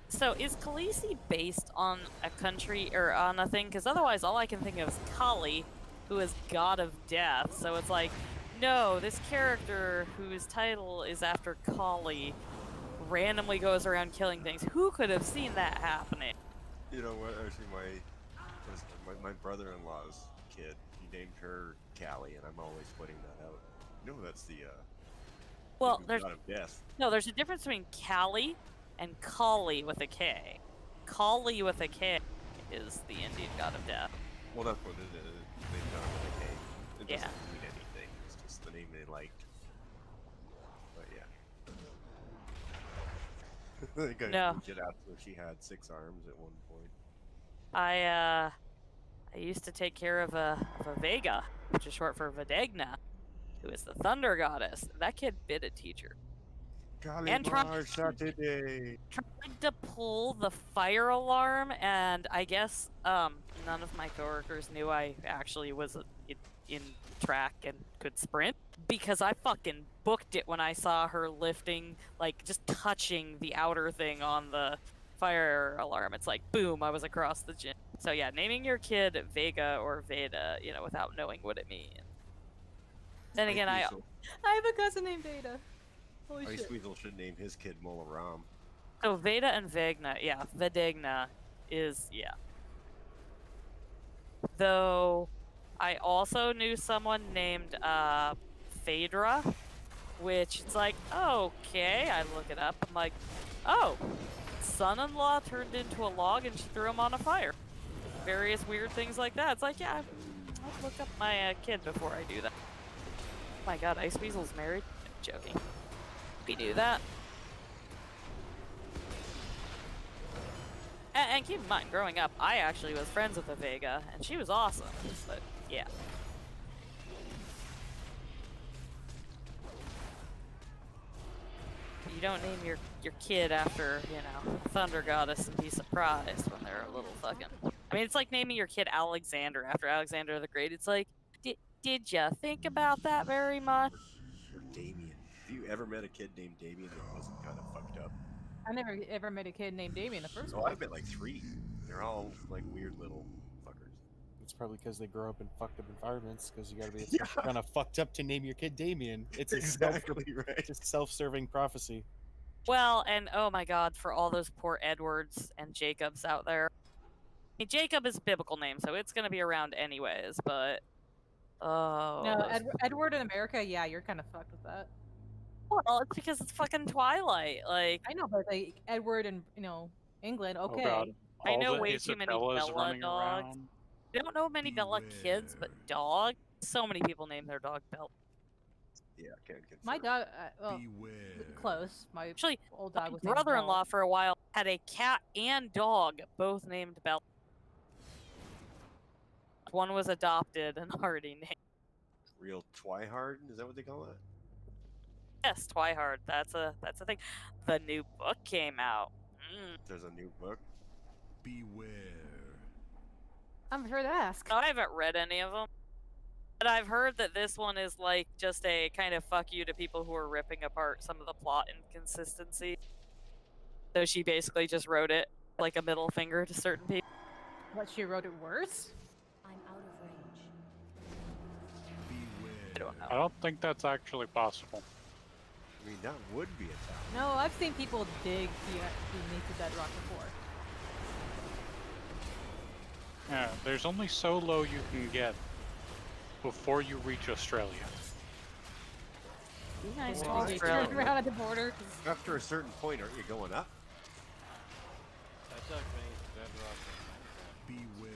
Speaker 4: so is Khaleesi based on a country or on a thing? Because otherwise, all I can think of is Kali, who is god of death. So it's like, no, this character whose title is after Kali randomly goes around killing things. Who could have seen that happening?
Speaker 3: You know what? Actually, my brother-in-law's kid, he named her Callie, and I'm always putting that out. You know that's the
Speaker 4: Well,
Speaker 3: the
Speaker 4: there's
Speaker 3: god of death.
Speaker 4: no, there's a difference between Kali and Kali with a K. Kali with a K is the Indian god of death.
Speaker 3: Well, that's what it is. They've done with a K. It doesn't
Speaker 4: Yeah.
Speaker 3: mean anything. It's just the name they liked. But yeah. They got
Speaker 4: No.
Speaker 3: it out so she had 6 arms at one point.
Speaker 4: I used to take care of a Vega, which is short for Vedegna, who is the thunder goddess. That kid bit a teacher. And tried to pull the fire alarm, and I guess none of my coworkers knew I actually was in track and could sprint, because I fucking booked it when I saw her lifting, like just touching the outer thing on the fire alarm. It's like boom, I was across the gym. So yeah, naming your kid Vega or Veda, you know, without knowing what it means. Then again, I
Speaker 7: have a cousin named Veda. Holy
Speaker 3: Ice
Speaker 7: shit.
Speaker 3: Weasel should name his kid Molaram.
Speaker 4: So Veda and Vegna, yeah, Vedegna is, yeah. Though, I also knew someone named Phaedra, which it's like, okay, I look it up, I'm like, oh, son-in-law turned into a log and she threw him on a fire. Various weird things like that. It's like, yeah, I'll look up my kid before I do that. Oh my god, Ice Weasel's married? I'm joking. We knew that. And keep in mind, growing up, I actually was friends with a Vega, and she was awesome, but yeah. You don't name your kid after, you know, Thunder Goddess and be surprised when they're a little fucking... I mean, it's like naming your kid Alexander after Alexander the Great. It's like, did you think about that very much?
Speaker 3: Or Damien. Have you ever met a kid named Damien that wasn't kind of fucked up?
Speaker 7: I never ever met a kid named Damien the first
Speaker 3: Oh,
Speaker 7: place.
Speaker 3: I've met like 3. They're all like weird little fuckers.
Speaker 13: It's probably because they grow up in fucked up environments. Because you got to be kind of fucked up to name your kid Damien. It's
Speaker 3: exactly right.
Speaker 13: It's a self-serving prophecy.
Speaker 4: Well, and oh my god, for all those poor Edwards and Jacobs out there. mean, Jacob is a biblical name, so it's gonna be around anyways. But oh,
Speaker 7: No, Edward in America, yeah, you're kind of fucked with that.
Speaker 4: well, it's because it's fucking Twilight. Like
Speaker 7: I know, but like Edward in England, okay.
Speaker 10: Oh god.
Speaker 4: I
Speaker 10: All
Speaker 4: know
Speaker 10: the
Speaker 4: way too many
Speaker 10: Isabellas
Speaker 4: Bella
Speaker 10: running
Speaker 4: dogs.
Speaker 10: around.
Speaker 4: I don't know many Bella kids, but dog. So many people name their dog Bella.
Speaker 3: Yeah, I can't confirm.
Speaker 7: My dog, well, close. My
Speaker 4: Actually,
Speaker 7: old
Speaker 4: my
Speaker 7: dog was named
Speaker 4: brother-in-law
Speaker 7: Belle.
Speaker 4: for a while had a cat and dog, both named Bella. One was adopted and already named.
Speaker 3: Real Twihard? Is that what they call it?
Speaker 4: Yes, Twihard. That's a thing. The new book came out.
Speaker 3: There's a new book.
Speaker 18: Beware.
Speaker 7: I'm sure to ask.
Speaker 4: I haven't read any of them, but I've heard that this one is like just a kind of fuck you to people who are ripping apart some of the plot inconsistency. So she basically just wrote it like a middle finger to certain people.
Speaker 7: What, she wrote it worse?
Speaker 17: I'm out of range.
Speaker 4: I don't know.
Speaker 10: I don't think that's actually possible.
Speaker 3: I mean, that would be a talent.
Speaker 7: No, I've seen people dig beneath the bedrock before.
Speaker 10: Yeah, there's only so low you can get before you reach Australia.
Speaker 7: Be nice
Speaker 3: Well,
Speaker 7: to
Speaker 3: Australia.
Speaker 7: turn around at the border.
Speaker 3: After a certain point, aren't you going up?
Speaker 8: I dug beneath the bedrock.
Speaker 18: Beware.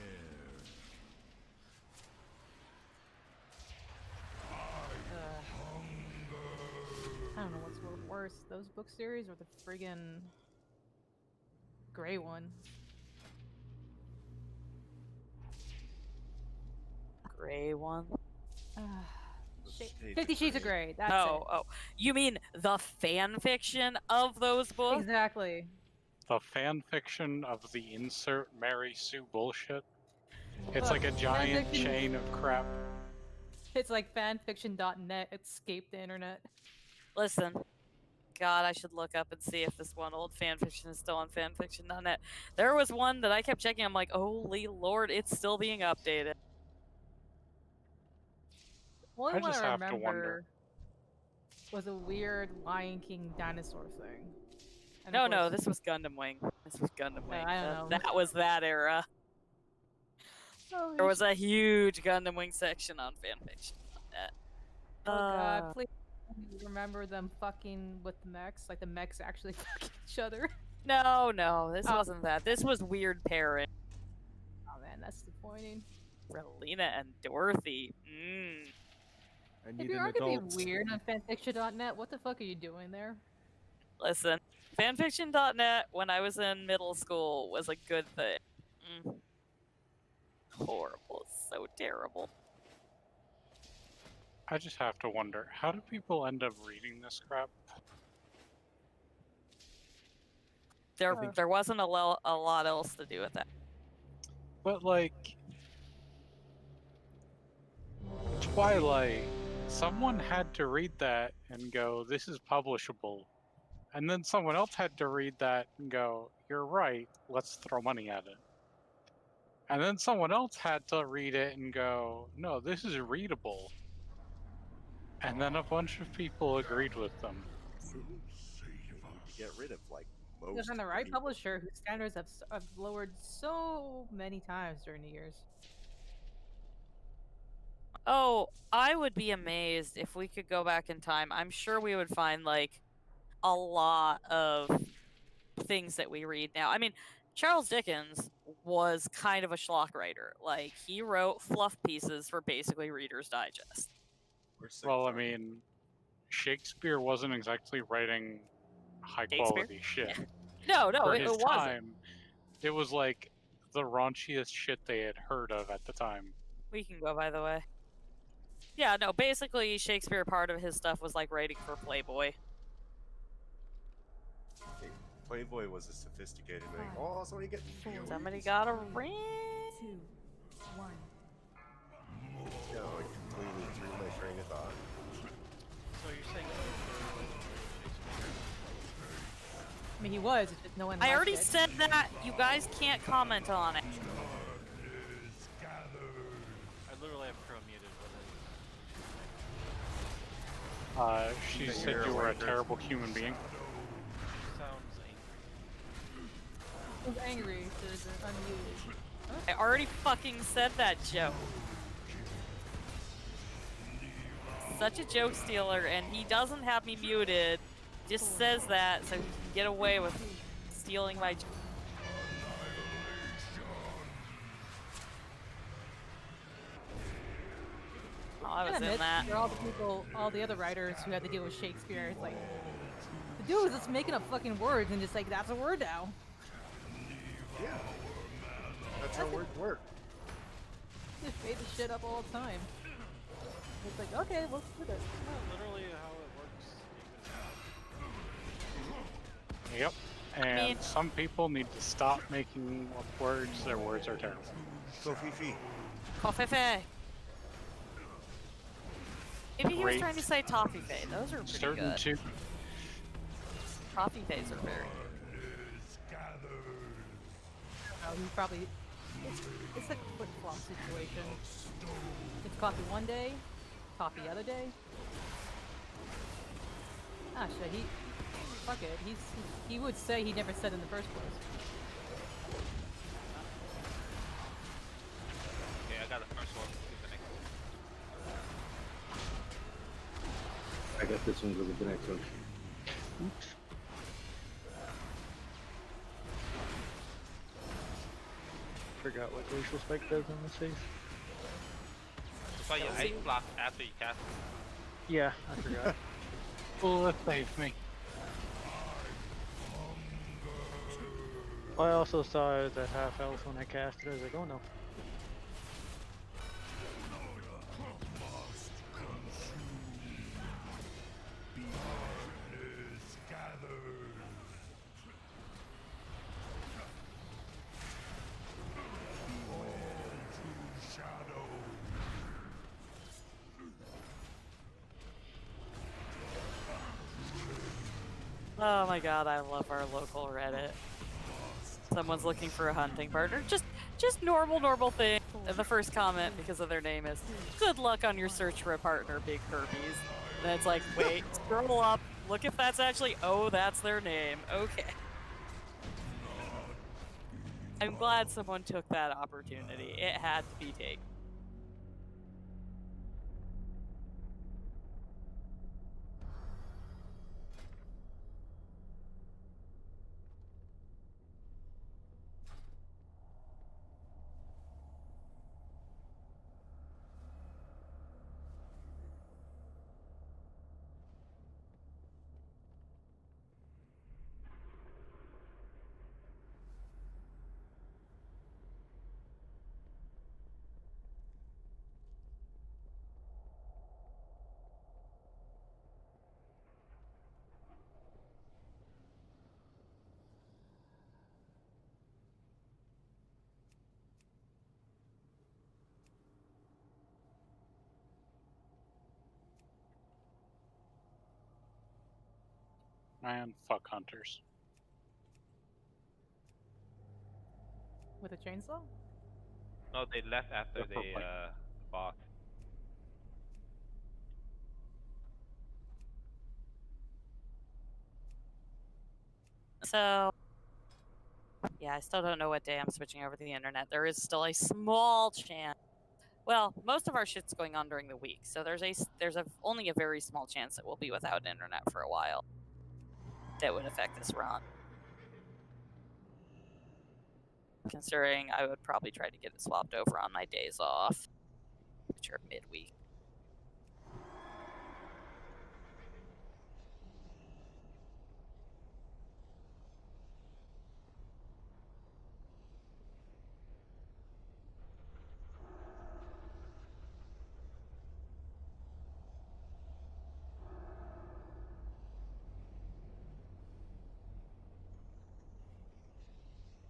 Speaker 7: I don't know what's worse, those book series or the friggin' gray one.
Speaker 4: Gray one.
Speaker 7: 50 Shades of Grey. That's
Speaker 4: oh,
Speaker 7: it.
Speaker 4: oh, you mean the fan fiction of those books?
Speaker 7: Exactly.
Speaker 10: The fan fiction of the insert Mary Sue bullshit. It's
Speaker 7: Look,
Speaker 10: like a giant
Speaker 7: fanfiction-
Speaker 10: chain of crap.
Speaker 7: It's like fanfiction.net. It escaped the internet.
Speaker 4: Listen, God, I should look up and see if this one old fanfiction is still on fanfiction.net. There was one that I kept checking. I'm like, holy lord, it's still being updated.
Speaker 7: Only
Speaker 10: I
Speaker 7: one
Speaker 10: just
Speaker 7: I
Speaker 10: have to
Speaker 7: remember
Speaker 10: wonder.
Speaker 7: was a weird Lion King dinosaur thing. And
Speaker 4: No,
Speaker 7: of
Speaker 4: no,
Speaker 7: course-
Speaker 4: this was Gundam Wing. This was Gundam Wing.
Speaker 7: I don't know.
Speaker 4: That was that era.
Speaker 7: Oh,
Speaker 4: There was a huge Gundam Wing section on fanfiction.net.
Speaker 7: Oh god, please remember them fucking with the mechs? Like the mechs actually fucking each other?
Speaker 4: No, no, this
Speaker 7: Oh.
Speaker 4: wasn't that. This was weird pairing.
Speaker 7: Oh man, that's disappointing.
Speaker 4: Relina and Dorothy.
Speaker 13: I
Speaker 7: If
Speaker 13: need
Speaker 7: you
Speaker 13: an
Speaker 7: are gonna
Speaker 13: adult.
Speaker 7: be weird on fanfiction.net, what the fuck are you doing there?
Speaker 4: Listen, fanfiction.net when I was in middle school was a good thing. Horrible, so terrible.
Speaker 10: I just have to wonder, how do people end up reading this crap?
Speaker 4: There wasn't a lot else to do with that.
Speaker 10: But like Twilight, someone had to read that and go, this is publishable. And then someone else had to read that and go, you're right, let's throw money at it. And then someone else had to read it and go, no, this is readable. And then a bunch of people agreed with them.
Speaker 3: You need to get rid of like most.
Speaker 7: Because I'm the right
Speaker 3: people.
Speaker 7: publisher whose standards have lowered so many times during the years.
Speaker 4: Oh, I would be amazed if we could go back in time. I'm sure we would find like a lot of things that we read now. I mean, Charles Dickens was kind of a schlock writer. Like, he wrote fluff pieces for basically Reader's Digest.
Speaker 10: Well, I mean, Shakespeare wasn't exactly writing high quality shit.
Speaker 4: No,
Speaker 10: For
Speaker 4: it
Speaker 10: his
Speaker 4: wasn't.
Speaker 10: time, it was like the raunchiest shit they had heard of at the time.
Speaker 4: We can go, by the way. Yeah, no, basically Shakespeare, part of his stuff was like writing for Playboy.
Speaker 3: Playboy was a sophisticated thing. Oh, somebody get
Speaker 4: Somebody got a ring.
Speaker 16: 2, 1.
Speaker 3: No, I completely threw my train of thought.
Speaker 8: So you're saying
Speaker 7: I mean, he was, it's just no one
Speaker 4: I
Speaker 7: liked
Speaker 4: already
Speaker 7: it.
Speaker 4: said that. You guys can't comment on it.
Speaker 8: I literally have Crow muted with it.
Speaker 10: She
Speaker 3: That
Speaker 10: said
Speaker 3: you're
Speaker 10: you
Speaker 3: a
Speaker 10: were a
Speaker 3: white person.
Speaker 10: terrible human being.
Speaker 8: Sounds angry.
Speaker 7: He was angry, so it's unmuted.
Speaker 4: I already fucking said that joke. Such a joke stealer, and he doesn't have me muted. Just says that so he can get away with stealing my joke. Oh, I was in that.
Speaker 7: For all the people, all the other writers who had to deal with Shakespeare, it's like, the dude was just making up fucking words and just like, that's a word now.
Speaker 13: Yeah. That's how words work.
Speaker 7: Just made the shit up all the time. It's like, okay, let's do this.
Speaker 8: Literally how it works.
Speaker 10: Yep. And some people need to stop making up words. Their words are terrible.
Speaker 3: Kofifi.
Speaker 4: Kofifi. Maybe he was
Speaker 10: Great.
Speaker 4: trying to say toffee fay. Those are pretty
Speaker 10: Certain
Speaker 4: good.
Speaker 10: two.
Speaker 4: Toffee fays are very good.
Speaker 7: Oh, he probably. It's like a flip-flop situation. It's coffee one day, coffee the other day. Ah, shit, fuck it. He would say he never said in the first place.
Speaker 11: Okay, I got the first one. Who's the next one?
Speaker 6: I got this one. Go with the next one.
Speaker 9: Oops. Forgot what glacial spike does on this face.
Speaker 11: It's like your ice block after you cast it.
Speaker 9: Yeah, I forgot.
Speaker 10: Oh, save me.
Speaker 9: I also saw it as a half health when I cast it. I was like, oh no.
Speaker 4: Oh my god, I love our local Reddit. Someone's looking for a hunting partner. Just normal thing. And the first comment, because of their name, is good luck on your search for a partner, big herpes. And it's like, wait, scroll up, look if that's actually, oh, that's their name. Okay. I'm glad someone took that opportunity. It had to be taken.
Speaker 10: Man, fuck hunters.
Speaker 7: With a chainsaw?
Speaker 11: No, they left after
Speaker 10: That's
Speaker 11: they
Speaker 10: okay.
Speaker 11: boss.
Speaker 4: So, yeah, I still don't know what day I'm switching over to the internet. There is still a small chance. Well, most of our shit's going on during the week, so there's only a very small chance that we'll be without internet for a while. That would affect this run. Considering I would probably try to get it swapped over on my days off, which are midweek.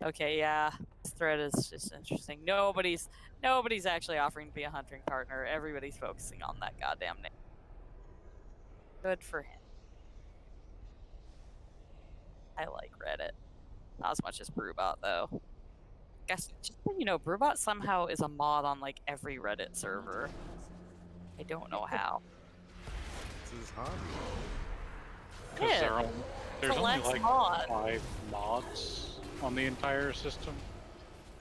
Speaker 4: Okay, yeah, this thread is just interesting. Nobody's actually offering to be a hunting partner. Everybody's focusing on that goddamn name. Good for him. I like Reddit. Not as much as Brewbot, though. Guess, just so you know, Brewbot somehow is a mod on like every Reddit server. I don't know how.
Speaker 3: This is hobby.
Speaker 10: Because
Speaker 4: Yeah,
Speaker 10: there's only
Speaker 4: collects
Speaker 10: like
Speaker 4: mods.
Speaker 10: 5 mods on the entire system.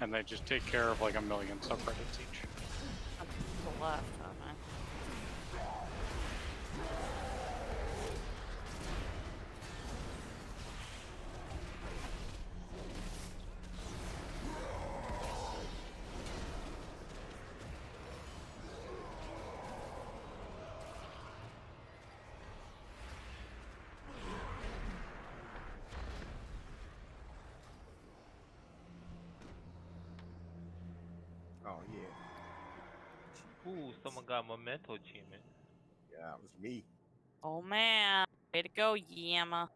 Speaker 10: and they just take care of like a million subreddits each.
Speaker 4: To the left, okay.
Speaker 3: Oh yeah.
Speaker 11: Ooh, someone got memento achievement.
Speaker 3: Yeah, it was me.
Speaker 4: Oh man, way to go, Yamma.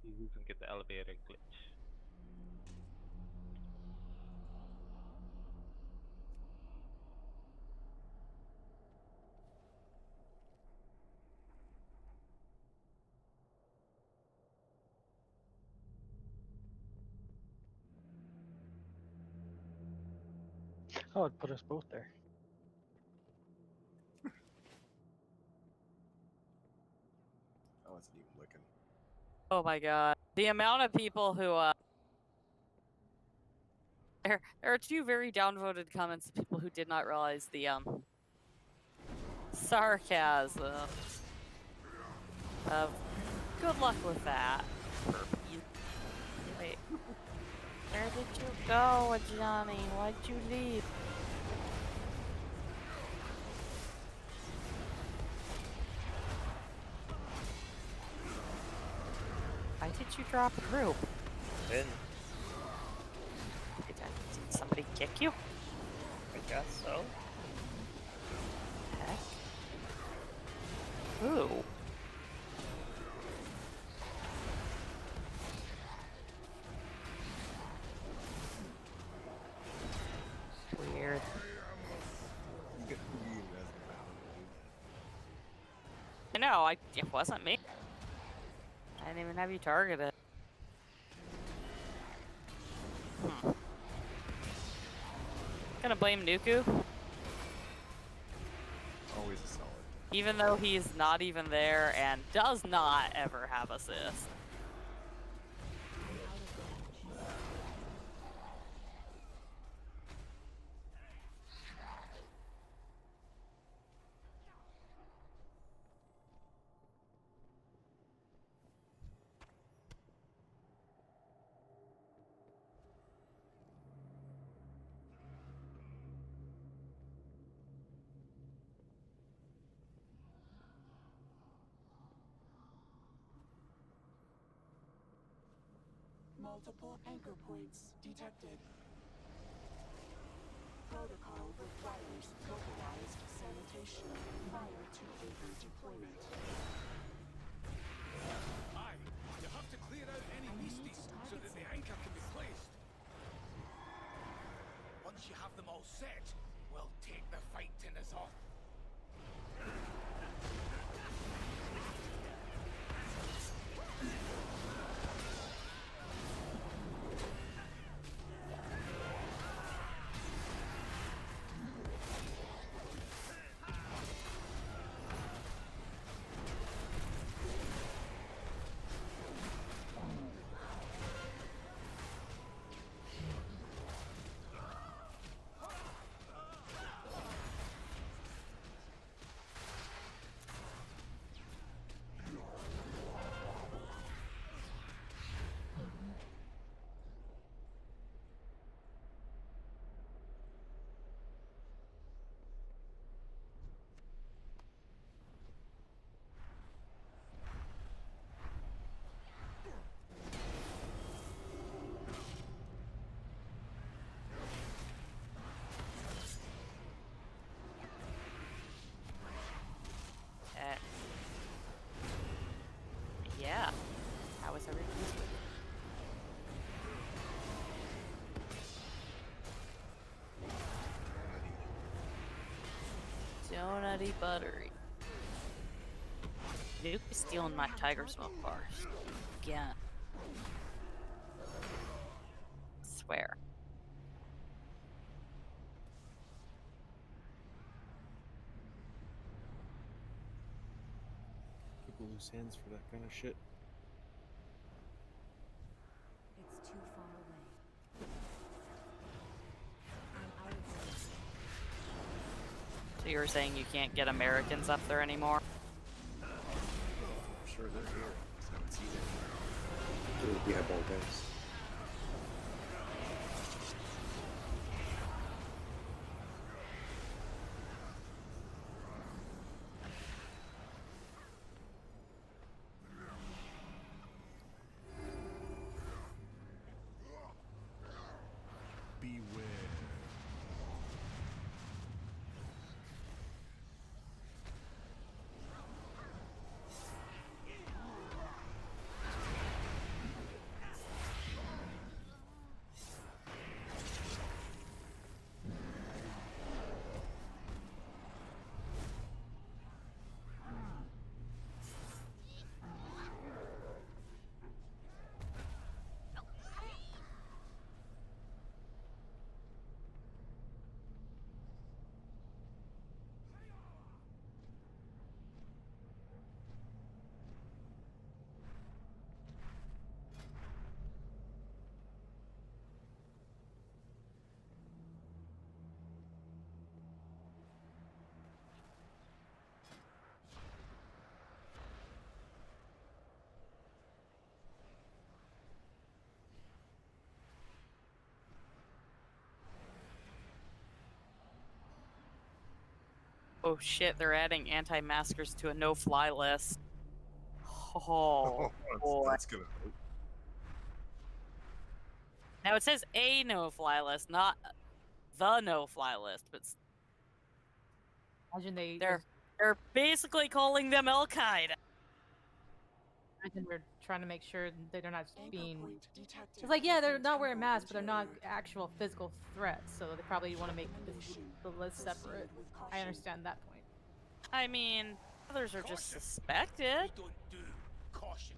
Speaker 11: See who can get the elevator glitch.
Speaker 9: Oh, it'd put us both there.
Speaker 3: I wasn't even looking.
Speaker 4: Oh my god. The amount of people who there are two very downvoted comments of people who did not realize the sarcasm of good luck with that. Wait. Where did you go, Johnny? Why'd you leave? Why did you drop a group?
Speaker 20: Did
Speaker 4: somebody kick you?
Speaker 20: I guess so.
Speaker 4: Heck? Who? Weird. I know, it wasn't me. I didn't even have you targeted. Gonna blame Nuku.
Speaker 3: Always a solid.
Speaker 4: Even though he's not even there and does not ever have assist.
Speaker 21: Multiple anchor points detected. Protocol requires localized sanitation prior to anchor deployment.
Speaker 14: Aye, you have to clear out any beasties so that the anchor can be placed. Once you have them all set, we'll take the fight to Nazoth.
Speaker 4: Yeah. How was everything this week? Donutty buttery. Nuke is stealing my tiger smoke bars. Again. Swear.
Speaker 13: loose hands for that kind of shit.
Speaker 17: It's too far away. I'm out of range.
Speaker 4: So you were saying you can't get Americans up there anymore?
Speaker 3: I'm sure they're here. I haven't seen it.
Speaker 6: It'll be eyeball guys.
Speaker 18: Beware.
Speaker 4: Oh shit, they're adding anti-maskers to a no-fly list. Oh, boy.
Speaker 3: That's gonna hurt.
Speaker 4: Now it says a no-fly list, not the no-fly list, but
Speaker 7: Imagine
Speaker 4: they're basically calling them Al-Qaeda.
Speaker 7: imagine they're trying to make sure that they're not being. It's like, yeah, they're not wearing masks, but they're not actual physical threats, so they probably want to make the list separate. I understand that point.
Speaker 4: I mean, others are just suspected.
Speaker 14: We don't do caution.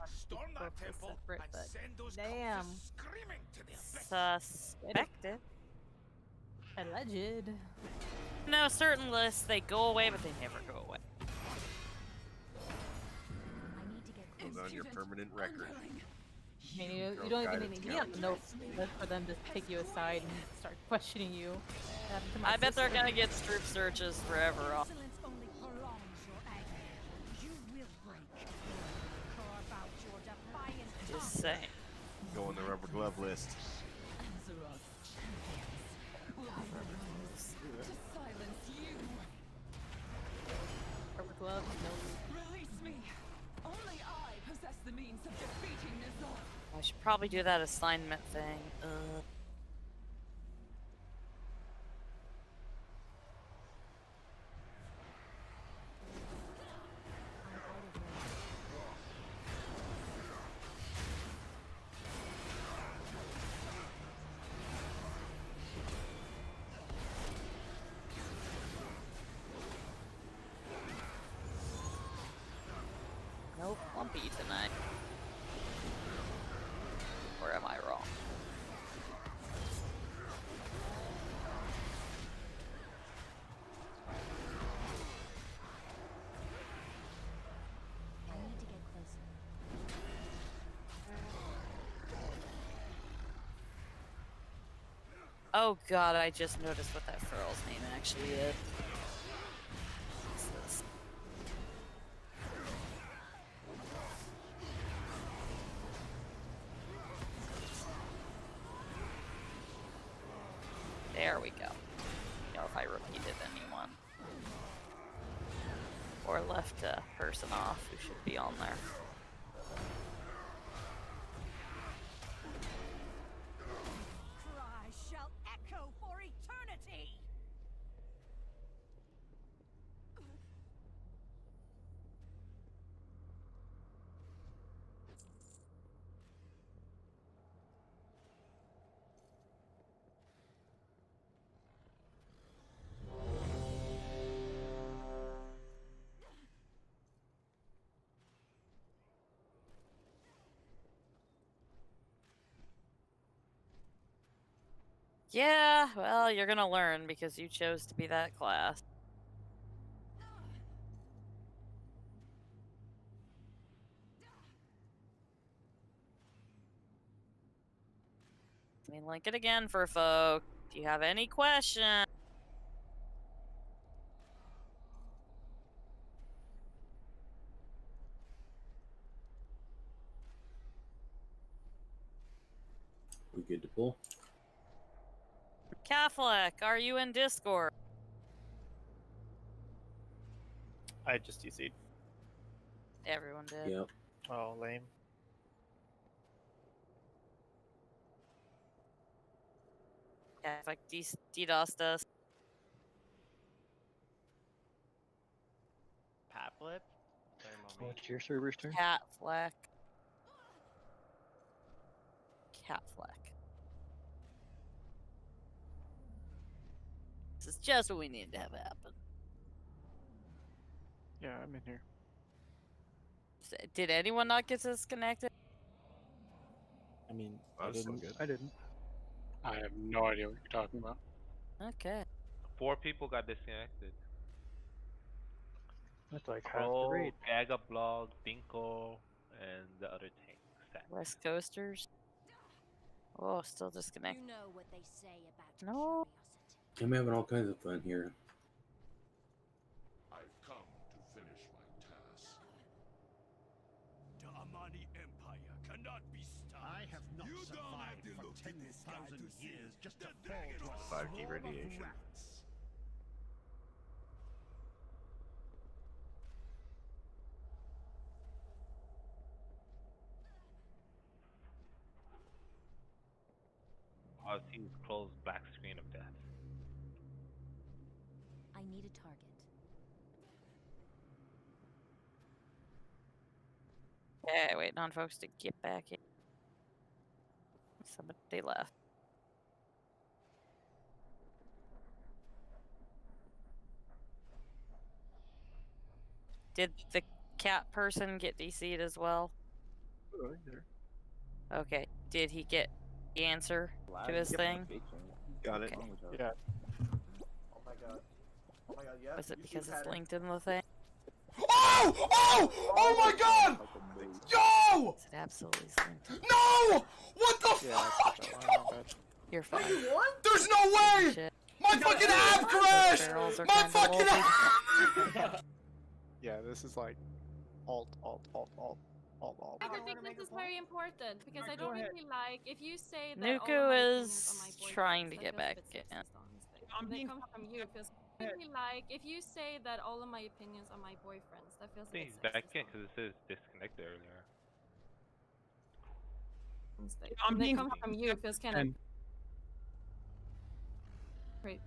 Speaker 14: Storm that
Speaker 7: Both are
Speaker 14: temple
Speaker 7: separate,
Speaker 14: and
Speaker 7: but
Speaker 14: send those
Speaker 7: damn.
Speaker 14: cultists screaming to their abyss.
Speaker 4: Suspected.
Speaker 7: Alleged.
Speaker 4: No, certain lists, they go away, but they never go away.
Speaker 17: I need to get
Speaker 3: Goes
Speaker 17: close.
Speaker 3: on your permanent record.
Speaker 7: I mean, you
Speaker 3: Girl
Speaker 7: don't even
Speaker 3: guidance
Speaker 7: need to know for them to take you aside and start questioning you. That happened to my
Speaker 4: I bet they're
Speaker 7: sister.
Speaker 4: gonna get strip searches forever.
Speaker 2: Excellence only prolongs your agony. You will break. Carve out your defiant
Speaker 4: Just
Speaker 2: tongue.
Speaker 4: saying.
Speaker 3: Go on the rubber glove list.
Speaker 7: Rubber gloves, no.
Speaker 21: Release me. Only I possess the means of defeating Nizar.
Speaker 4: I should probably do that assignment thing. No Plumpy tonight. Or am I wrong?
Speaker 17: I need to get closer.
Speaker 4: Oh god, I just noticed what that girl's name actually is. What's this? There we go. You know, if I repeated anyone. Or left a person off who should be on there.
Speaker 2: Cry shall echo for eternity.
Speaker 4: Yeah, well, you're gonna learn because you chose to be that class. Let me link it again for folks. If you have any questions.
Speaker 6: We good to pull?
Speaker 4: Catholic, are you in Discord?
Speaker 20: I just DC'd.
Speaker 4: Everyone did.
Speaker 6: Yep.
Speaker 20: Oh, lame.
Speaker 4: Catholic DDoSed us.
Speaker 12: Paplip?
Speaker 9: What's your server's turn?
Speaker 4: Catfleck. Catfleck. This is just what we need to have happen.
Speaker 9: Yeah, I'm in here.
Speaker 4: Did anyone not get disconnected?
Speaker 13: I mean,
Speaker 3: That's so good.
Speaker 9: I didn't.
Speaker 10: I have no idea what you're talking about.
Speaker 4: Okay.
Speaker 11: 4 people got disconnected.
Speaker 9: That's like half the
Speaker 11: Crow,
Speaker 9: raid.
Speaker 11: Gagablog, Dinko, and the other tank.
Speaker 4: West Coasters. Oh, still disconnected.
Speaker 17: You know what they say about
Speaker 4: No.
Speaker 6: I'm having all kinds of fun here.
Speaker 14: I've come to finish my task. The Amani Empire cannot be stopped. I have not you survived don't have to look to this guy to years just to fall to
Speaker 3: 5G radiation.
Speaker 11: All I see is closed black screen of death.
Speaker 17: I need a target.
Speaker 4: Okay, waiting on folks to get back in. Somebody left. Did the cat person get DC'd as well?
Speaker 9: Oh, there.
Speaker 4: Okay. Did he get the answer to his thing?
Speaker 3: Got it.
Speaker 4: Okay.
Speaker 9: Yeah.
Speaker 5: Oh my god. Oh my god, yeah.
Speaker 4: Was it because it's linked in the thing?
Speaker 1: Oh! Oh! Oh my god! Yo!
Speaker 4: Is it absolutely linked?
Speaker 1: No! What the fuck?
Speaker 4: You're fine.
Speaker 1: There's no way!
Speaker 4: Shit.
Speaker 1: My fucking app crashed!
Speaker 4: Barrels are
Speaker 1: My
Speaker 4: kinda
Speaker 1: fucking
Speaker 4: wonky.
Speaker 1: app!
Speaker 9: Yeah, this is like alt.
Speaker 7: I don't think this is very important because I don't really like if you say that
Speaker 4: Nuku
Speaker 7: all of my
Speaker 4: is
Speaker 7: opinions on my boyfriends,
Speaker 4: trying to
Speaker 7: that
Speaker 4: get
Speaker 7: feels a
Speaker 4: back
Speaker 7: bit
Speaker 4: in.
Speaker 7: sexist, honestly. When they come from you, it feels really like if you say that all of my opinions on my boyfriends, that feels
Speaker 11: I
Speaker 7: a
Speaker 11: think
Speaker 7: bit
Speaker 11: he's back
Speaker 7: sexist.
Speaker 11: in because it says disconnected earlier.
Speaker 7: Honestly.
Speaker 9: I'm
Speaker 7: When they
Speaker 9: being
Speaker 7: come from you, it feels kind of
Speaker 9: and
Speaker 7: great.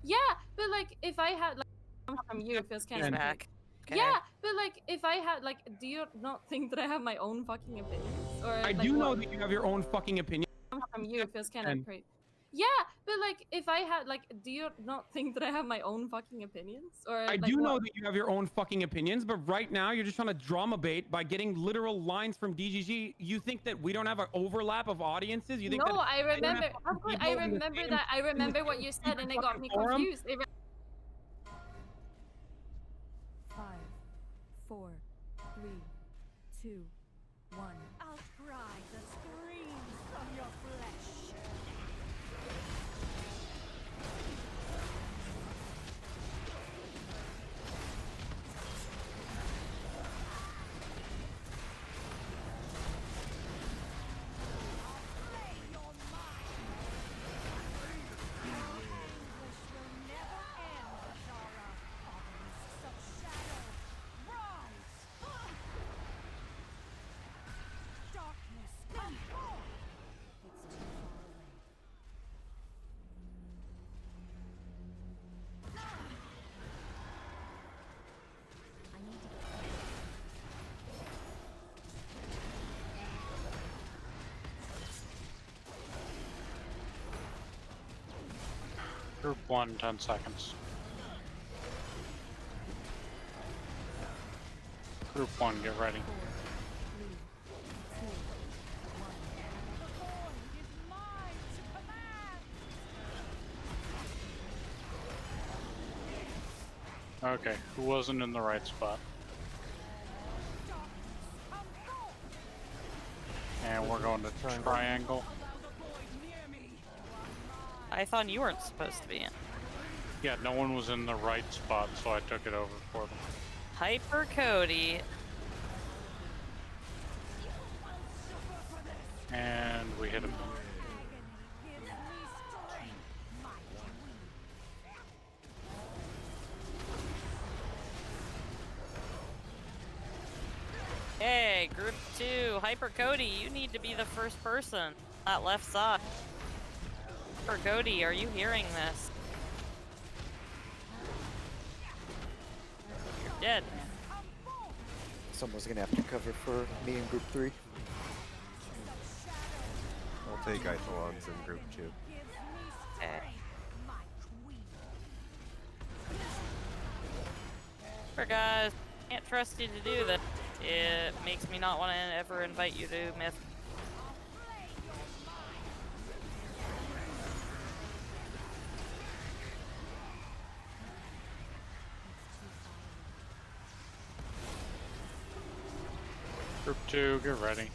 Speaker 7: Yeah, but like if I had like come from you, it feels kind of
Speaker 4: back. Okay.
Speaker 7: Yeah, but like if I had like, do you not think that I have my own fucking opinions? Or
Speaker 1: I
Speaker 7: like,
Speaker 1: do know
Speaker 7: what?
Speaker 1: that you have your own fucking opinion.
Speaker 7: Come from you, it feels kind of
Speaker 1: And-
Speaker 7: great. Yeah, but like if I had like, do you not think that I have my own fucking opinions? Or
Speaker 1: I
Speaker 7: like,
Speaker 1: do know
Speaker 7: what?
Speaker 1: that you have your own fucking opinions, but right now you're just trying to drama bait by getting literal lines from DGG. You think that we don't have an overlap of audiences? You think
Speaker 7: No,
Speaker 1: that
Speaker 7: I
Speaker 1: they don't have
Speaker 7: remember.
Speaker 1: fucking
Speaker 7: Of course,
Speaker 1: people
Speaker 7: I
Speaker 1: in the
Speaker 7: remember
Speaker 1: same-
Speaker 7: that. I
Speaker 1: in the
Speaker 7: remember
Speaker 1: same
Speaker 7: what you said, and it got me
Speaker 1: fucking forum?
Speaker 7: confused.
Speaker 16: 5, 4, 3, 2, 1.
Speaker 2: Outcry the screams from your flesh.
Speaker 10: Group 1, 10 seconds. Group 1, get ready. Okay, who wasn't in the right spot? And we're going to triangle.
Speaker 4: I thought you weren't supposed to be in.
Speaker 10: Yeah, no one was in the right spot, so I took it over for them.
Speaker 4: Hyper Cody.
Speaker 10: And we hit him.
Speaker 4: Hey, group 2, Hyper Cody, you need to be the first person. That left side. Hyper Cody, are you hearing this? You're dead, man.
Speaker 19: Someone's gonna have to cover for me in group 3.
Speaker 3: I'll take Ithilons in group 2.
Speaker 4: For guys, can't trust you to do that. It makes me not want to ever invite you to Myth.
Speaker 10: Group 2, get ready.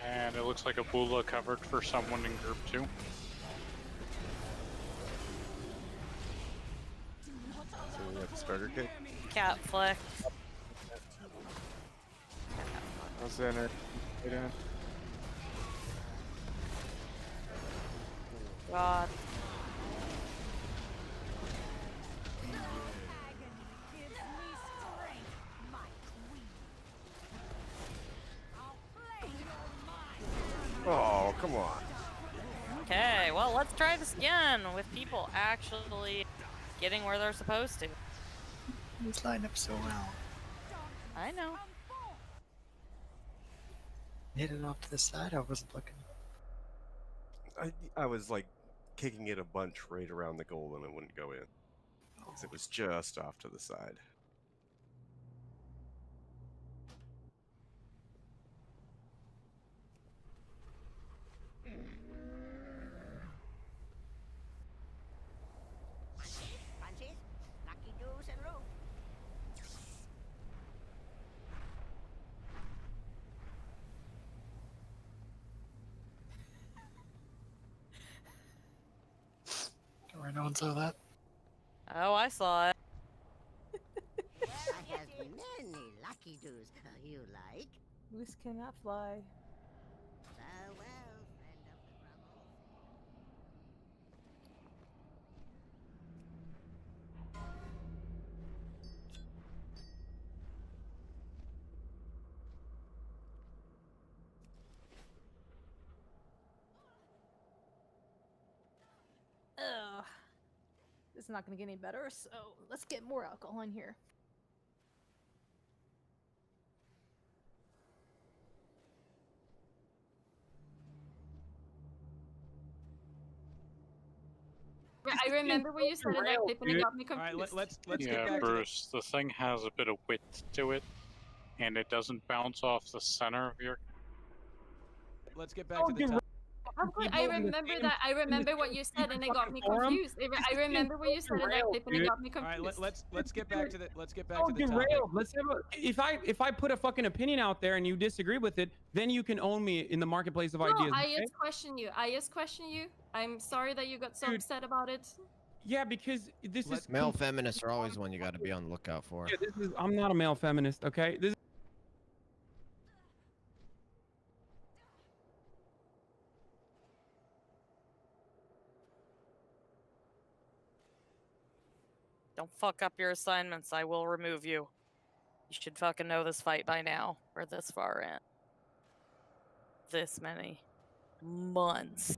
Speaker 10: And it looks like a Bula covered for someone in group 2.
Speaker 3: So we have a starter kit.
Speaker 4: Cat flex.
Speaker 13: How's center? Hey, Dan.
Speaker 4: God.
Speaker 3: Oh, come on.
Speaker 4: Okay, well, let's try this again with people actually getting where they're supposed to.
Speaker 19: These line up so well.
Speaker 4: I know.
Speaker 19: Hit it off to the side, I wasn't looking.
Speaker 3: I was like kicking it a bunch right around the goal and it wouldn't go in. Because it was just off to the side.
Speaker 19: Don't worry, no one saw that.
Speaker 4: Oh, I saw it.
Speaker 22: I have many lucky doos you like.
Speaker 7: Moose cannot fly.
Speaker 22: Farewell, friend of the gravel.
Speaker 7: Ugh. This is not going to get any better, so let's get more alcohol in here.
Speaker 23: I remember what you said in that clip and it got me confused.
Speaker 1: All right, let's
Speaker 10: Yeah,
Speaker 1: get back
Speaker 10: Bruce, the thing has a bit of width to it, and it doesn't bounce off the center of your...
Speaker 1: Let's get back to the topic.
Speaker 23: I remember that. I remember what you said and it got me confused. I remember what you said in that clip and it got me
Speaker 1: All
Speaker 23: confused.
Speaker 1: right, let's get back to the topic.
Speaker 23: derailed.
Speaker 1: Let's have if I put a fucking opinion out there and you disagree with it, then you can own me in the marketplace of
Speaker 23: No,
Speaker 1: ideas.
Speaker 23: I
Speaker 1: okay?
Speaker 23: just question you. I'm sorry that you got so
Speaker 1: Dude.
Speaker 23: upset about it.
Speaker 1: Yeah, because this is
Speaker 24: Male feminists are always one you got to be on the lookout for.
Speaker 1: Yeah, I'm not a male feminist, okay? This
Speaker 4: Don't fuck up your assignments, I will remove you. You should fucking know this fight by now. We're this far in. This many months.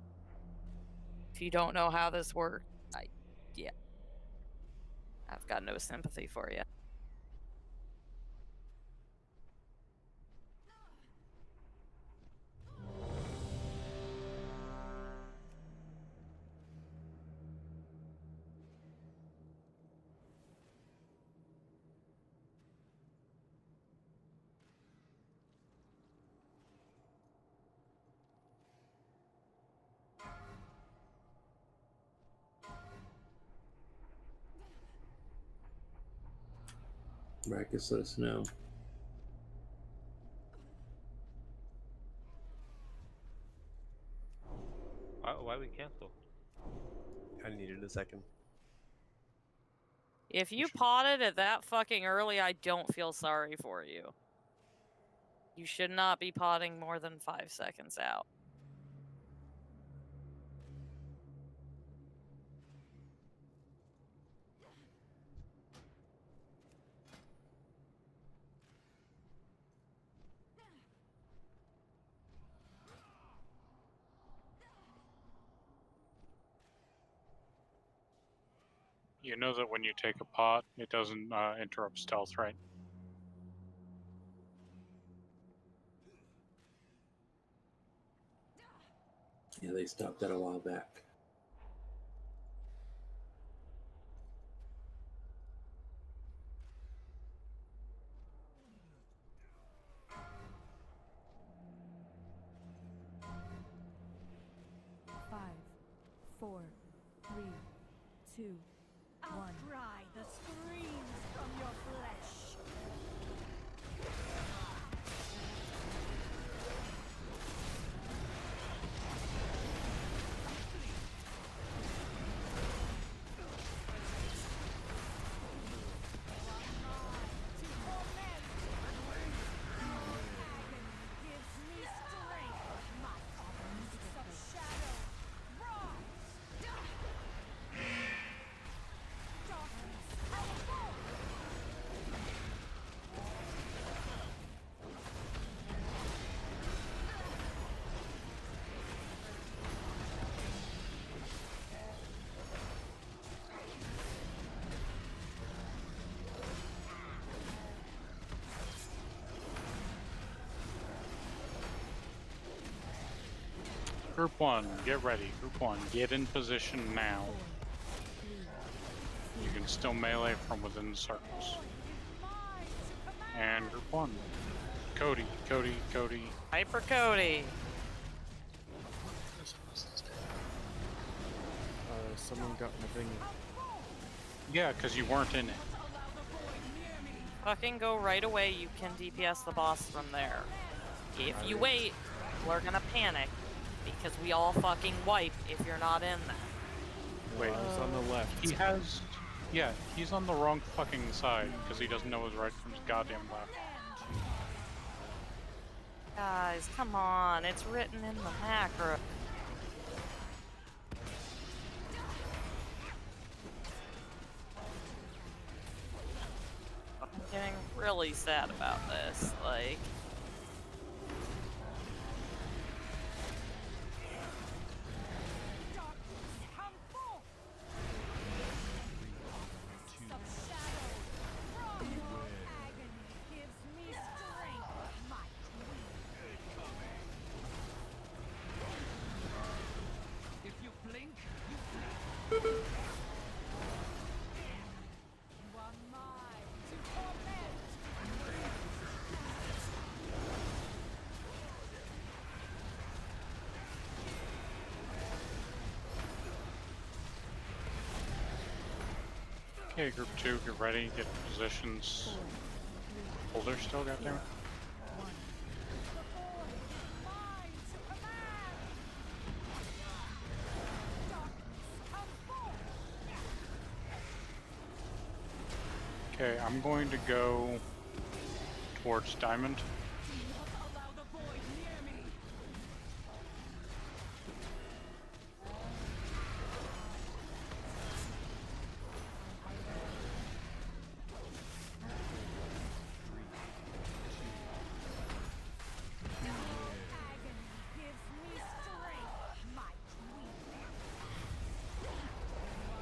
Speaker 4: If you don't know how this works, yeah. I've got no sympathy for you.
Speaker 6: Marcus, let us know.
Speaker 11: Why we cancel?
Speaker 3: I needed a second.
Speaker 4: If you potted it that fucking early, I don't feel sorry for you. You should not be potting more than 5 seconds out.
Speaker 10: You know that when you take a pot, it doesn't interrupt stealth, right?
Speaker 6: Yeah, they stopped that a while back.
Speaker 16: Five, 4, 3, 2, 1.
Speaker 2: Outcry the screams from your flesh.
Speaker 10: Group 1, get ready. Group 1, get in position now. You can still melee from within the circles. And Group 1, Cody.
Speaker 4: Hyper Cody.
Speaker 13: Someone got in the thing.
Speaker 10: Yeah, because you weren't in it.
Speaker 4: Fucking go right away. You can DPS the boss from there. If you wait, we're gonna panic. Because we all fucking wipe if you're not in that.
Speaker 10: Wait,
Speaker 13: he's on the left.
Speaker 10: He has... Yeah, he's on the wrong fucking side because he doesn't know his right from his goddamn left.
Speaker 4: Guys, come on. It's written in the macro. I'm getting really sad about this. Like...
Speaker 10: Okay, Group 2, get ready, get positions. Holder still, goddammit. Okay, I'm going to go towards Diamond.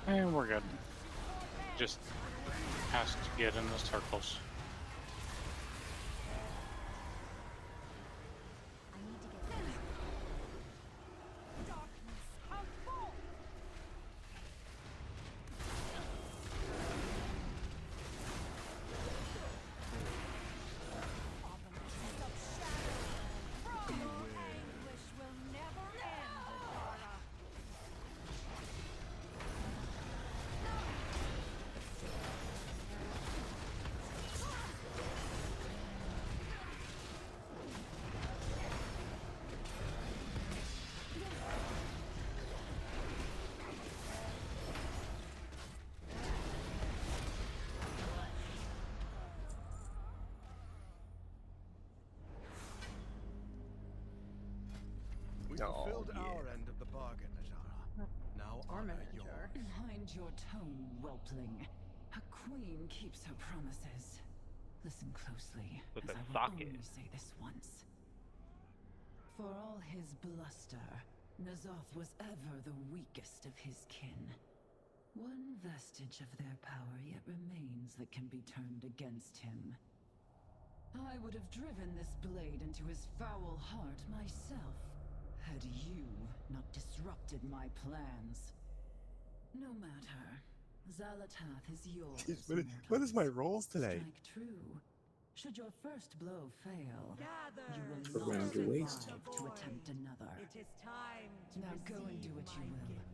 Speaker 10: And we're good. Just has to get in the circles.
Speaker 14: fulfilled
Speaker 3: yeah.
Speaker 14: our end of the bargain, Ajara. Now honor
Speaker 7: Torment
Speaker 14: yours.
Speaker 7: jar.
Speaker 8: Mind your tone, whelpling. A queen keeps her promises. Listen closely,
Speaker 11: With
Speaker 8: as
Speaker 11: a
Speaker 8: I will
Speaker 11: socket.
Speaker 8: only say this once. For all his bluster, Nazoth was ever the weakest of his kin. One vestige of their power yet remains that can be turned against him. I would have driven this blade into his foul heart myself, had you not disrupted my plans. No matter. Zalatath is yours,
Speaker 3: Jeez, what is my roles today?
Speaker 8: Strike true. Should your first blow fail,
Speaker 2: Gather,
Speaker 8: you will not
Speaker 6: Around your waist.
Speaker 8: survive to attempt another.
Speaker 2: It is time to
Speaker 8: Now go and do
Speaker 2: receive
Speaker 8: what you
Speaker 2: my
Speaker 8: will.
Speaker 2: gift.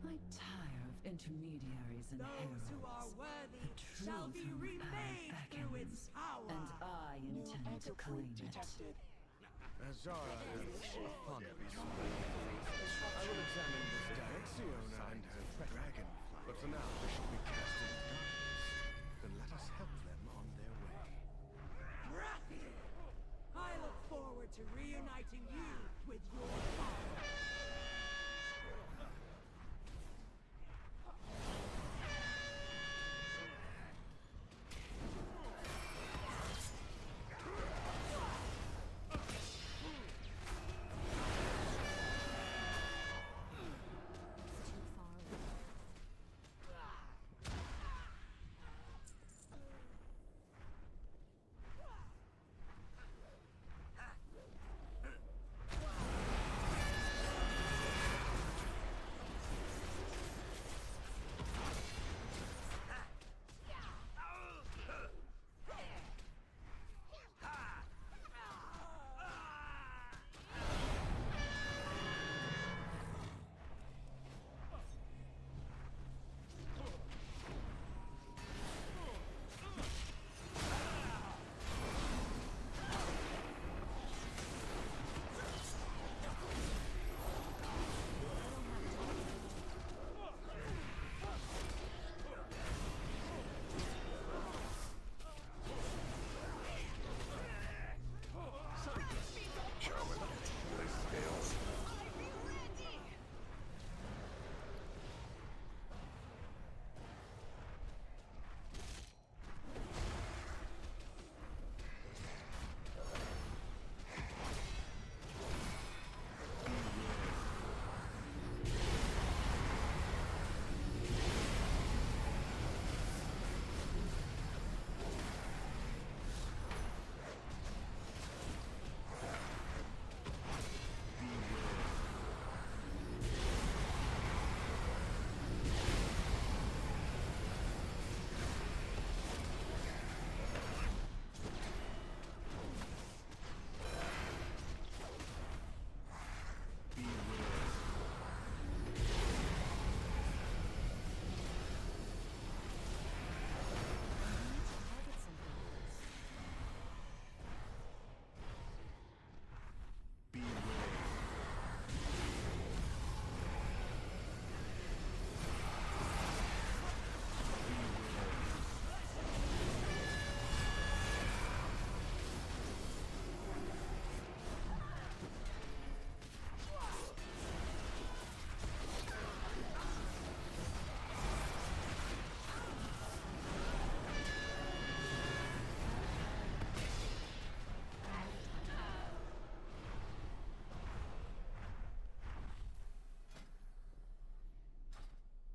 Speaker 8: I tire of intermediaries and
Speaker 2: Those who are
Speaker 8: heralds.
Speaker 2: worthy
Speaker 8: The truth
Speaker 2: shall be
Speaker 8: from
Speaker 2: remade through its
Speaker 8: beckons,
Speaker 2: power.
Speaker 8: and I intend to claim it.
Speaker 14: Azara is upon these I will examine this Direxiona and her dragonfly. But for now, they should be cast in darkness. Then let us help them on their way.
Speaker 2: Bracky! I look forward to reuniting you with your father.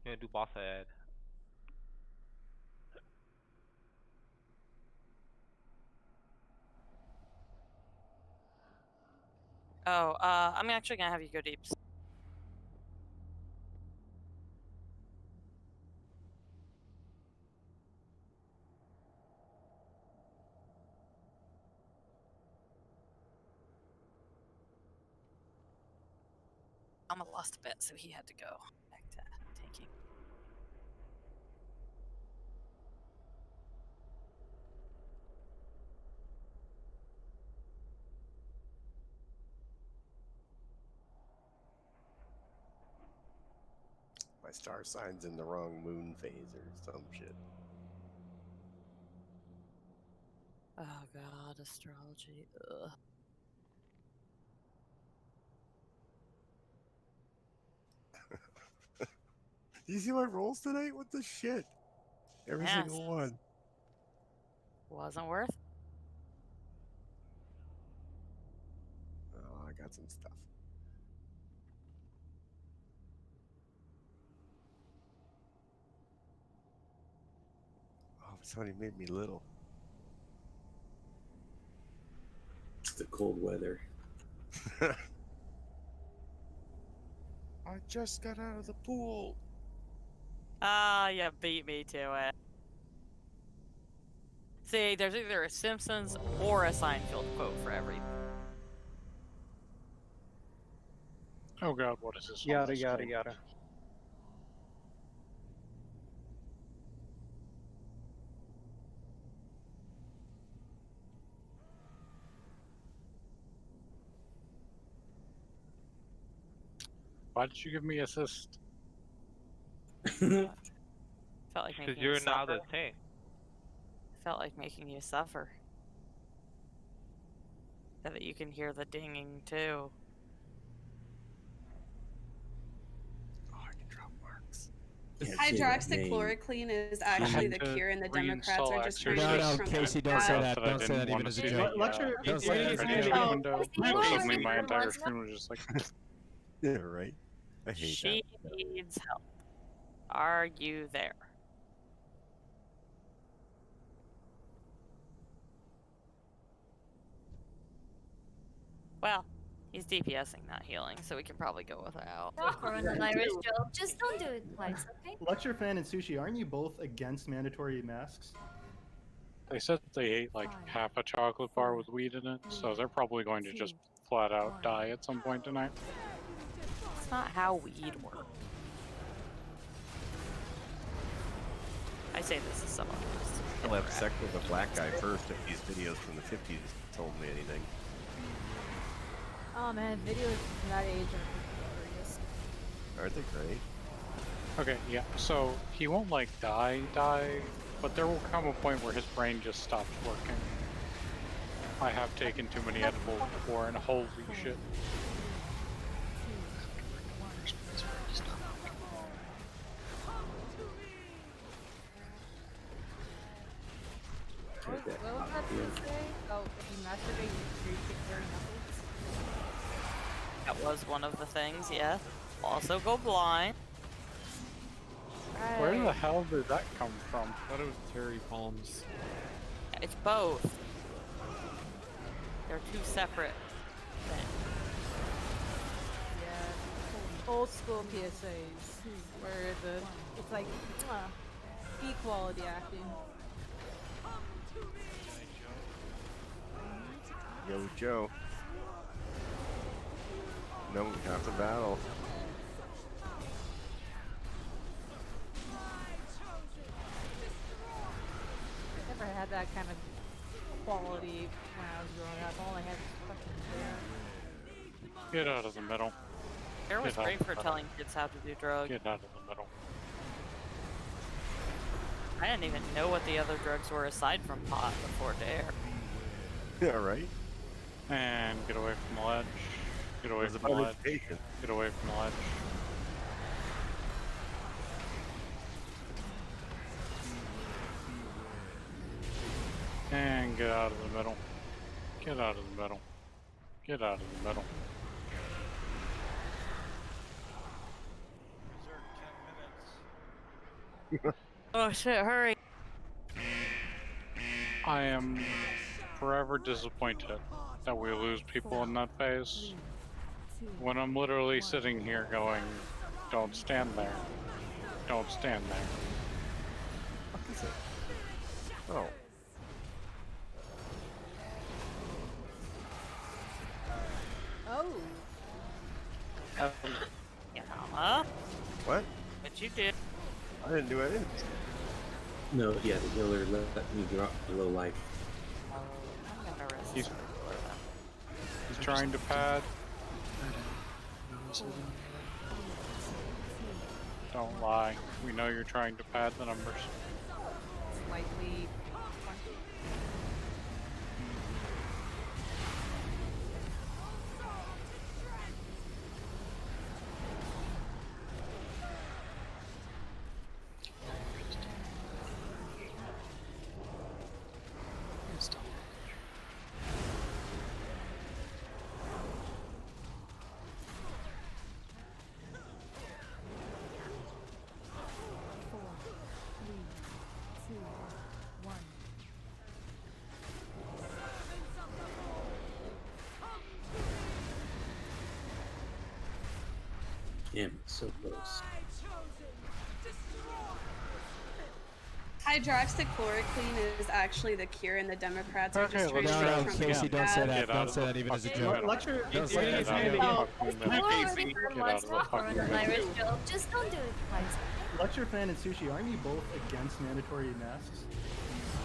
Speaker 11: Gonna do boss ad.
Speaker 4: Oh, I'm actually gonna have you go deep. Alma lost a bet, so he had to go back to tanking.
Speaker 3: My star sign's in the wrong moon phase or some shit.
Speaker 4: Oh god, astrology. Ugh.
Speaker 3: Do you see my rolls tonight? What the shit? Every
Speaker 4: Yes.
Speaker 3: single one.
Speaker 4: Wasn't worth.
Speaker 3: Oh, I got some stuff. Oh, somebody made me little.
Speaker 6: It's the cold weather.
Speaker 3: I just got out of the pool.
Speaker 4: Ah, you beat me to it. See, there's either a Simpsons or a Seinfeld quote for every.
Speaker 10: Oh god, what is this?
Speaker 9: Yada yada yada.
Speaker 10: Why did you give me assist?
Speaker 4: Felt like
Speaker 11: Because
Speaker 4: making you
Speaker 11: you're now the
Speaker 4: suffer.
Speaker 11: tank.
Speaker 4: Felt like making you suffer. So that you can hear the dinging too.
Speaker 15: Hydroxychloroquine is actually the cure, and the Democrats are just trying to
Speaker 1: No,
Speaker 15: trump
Speaker 1: Casey, don't say that. Don't say that even as a joke. Don't say that as a joke.
Speaker 10: Window. Suddenly my entire screen was just like.
Speaker 3: Yeah, right. I hate
Speaker 4: She needs help. Are you there? Well, he's DPSing, not healing, so we can probably go without.
Speaker 18: Coronavirus, Joe. Just don't do it twice, okay?
Speaker 20: Lecture Fan and Sushi, aren't you both against mandatory masks?
Speaker 10: They said they ate like half a chocolate bar with weed in it, so they're probably going to just flat out die at some point tonight.
Speaker 4: That's not how weed works. I say this is someone who's.
Speaker 3: I'll have sex with a black guy first if these videos from the 50s told me anything.
Speaker 7: Oh man, videos from that age are hilarious.
Speaker 3: Aren't they great?
Speaker 10: Okay, yeah, so he won't like die, but there will come a point where his brain just stops working. I have taken too many edibles before, and holy shit.
Speaker 7: What was that to say? Oh, if you masturbate, you get hairy knuckles.
Speaker 4: That was one of the things, yeah. Also go blind.
Speaker 10: Where the hell did that come from?
Speaker 13: I thought it was Terry Palms.
Speaker 4: It's both. They're two separate things.
Speaker 7: Yeah, old school PSAs where it's like equality acting.
Speaker 3: Yo, Joe. No, half the battle.
Speaker 7: I never had that kind of quality when I was growing up. All I had was fucking hair.
Speaker 10: Get out of the middle.
Speaker 4: Hair was
Speaker 10: Get out
Speaker 4: great
Speaker 10: of
Speaker 4: for
Speaker 10: the
Speaker 4: telling kids how to do drugs.
Speaker 10: Get out of the middle.
Speaker 4: I didn't even know what the other drugs were aside from pot before dare.
Speaker 3: Yeah, right?
Speaker 10: And get away from the ledge. Get away from the ledge. Get away from the ledge. And get out of the middle. Get out of the middle. Get out of the middle.
Speaker 4: Oh shit, hurry.
Speaker 10: I am forever disappointed that we lose people in that phase. When I'm literally sitting here going, don't stand there. Don't stand there.
Speaker 3: What is it? Oh.
Speaker 7: Oh.
Speaker 4: Yeah.
Speaker 3: What?
Speaker 4: What you did?
Speaker 3: I didn't do anything.
Speaker 6: No, yeah, the healer let me drop below life.
Speaker 10: He's trying to pad. Don't lie. We know you're trying to pad the numbers.
Speaker 7: Slightly.
Speaker 16: 1.
Speaker 6: Damn, so close.
Speaker 15: Hydroxychloroquine is actually the cure, and the Democrats are just trying to
Speaker 24: No,
Speaker 15: make
Speaker 24: no,
Speaker 15: Trump
Speaker 24: Casey,
Speaker 15: look
Speaker 24: don't say
Speaker 15: bad.
Speaker 24: that. Don't say that even as a joke.
Speaker 20: Lecture.
Speaker 24: Don't say that.
Speaker 18: Irish joke. Just don't do it twice.
Speaker 20: Lecture fan and Sushi, aren't you both against mandatory masks?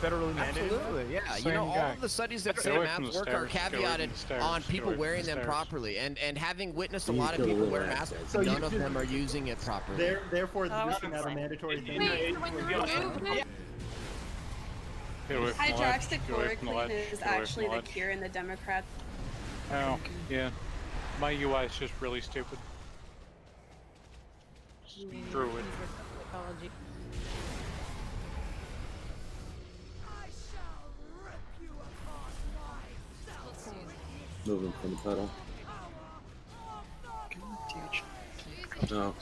Speaker 19: Federally mandated?
Speaker 24: Absolutely, yeah. You know, all of the studies that say masks work are caveated on people wearing them properly, and having witnessed a lot of people wear masks,
Speaker 20: So
Speaker 24: none
Speaker 20: you
Speaker 24: of
Speaker 20: just-
Speaker 24: them are using it properly.
Speaker 20: Therefore, this is not a mandatory thing.
Speaker 23: Wait, when you removed it,
Speaker 15: Hydroxychloroquine is actually the cure, and the Democrats.
Speaker 10: Oh, yeah. My UI is just really stupid. Screw it.
Speaker 7: Psychology.
Speaker 6: Moving from the puddle. No.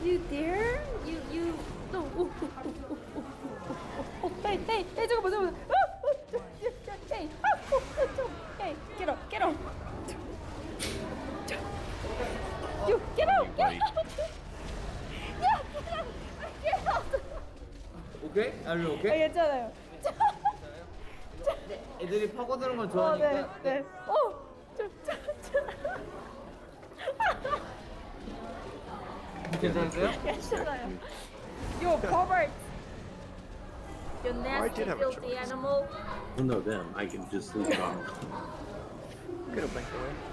Speaker 7: You dare? You no. Hey, 잠깐만. Hey, get up. You get out. Get out.
Speaker 5: 오케이? Are you okay?
Speaker 7: 괜찮아요.
Speaker 5: 애들이 파고드는 건
Speaker 7: 네.
Speaker 5: 좋아하니까.
Speaker 7: 네.
Speaker 5: 괜찮으세요?
Speaker 7: 괜찮아요. You pervert. You
Speaker 19: I
Speaker 7: nasty,
Speaker 19: did have a
Speaker 7: filthy
Speaker 19: choice.
Speaker 7: animal.
Speaker 6: I don't know them. I can just leave them.
Speaker 19: Could have blinked away.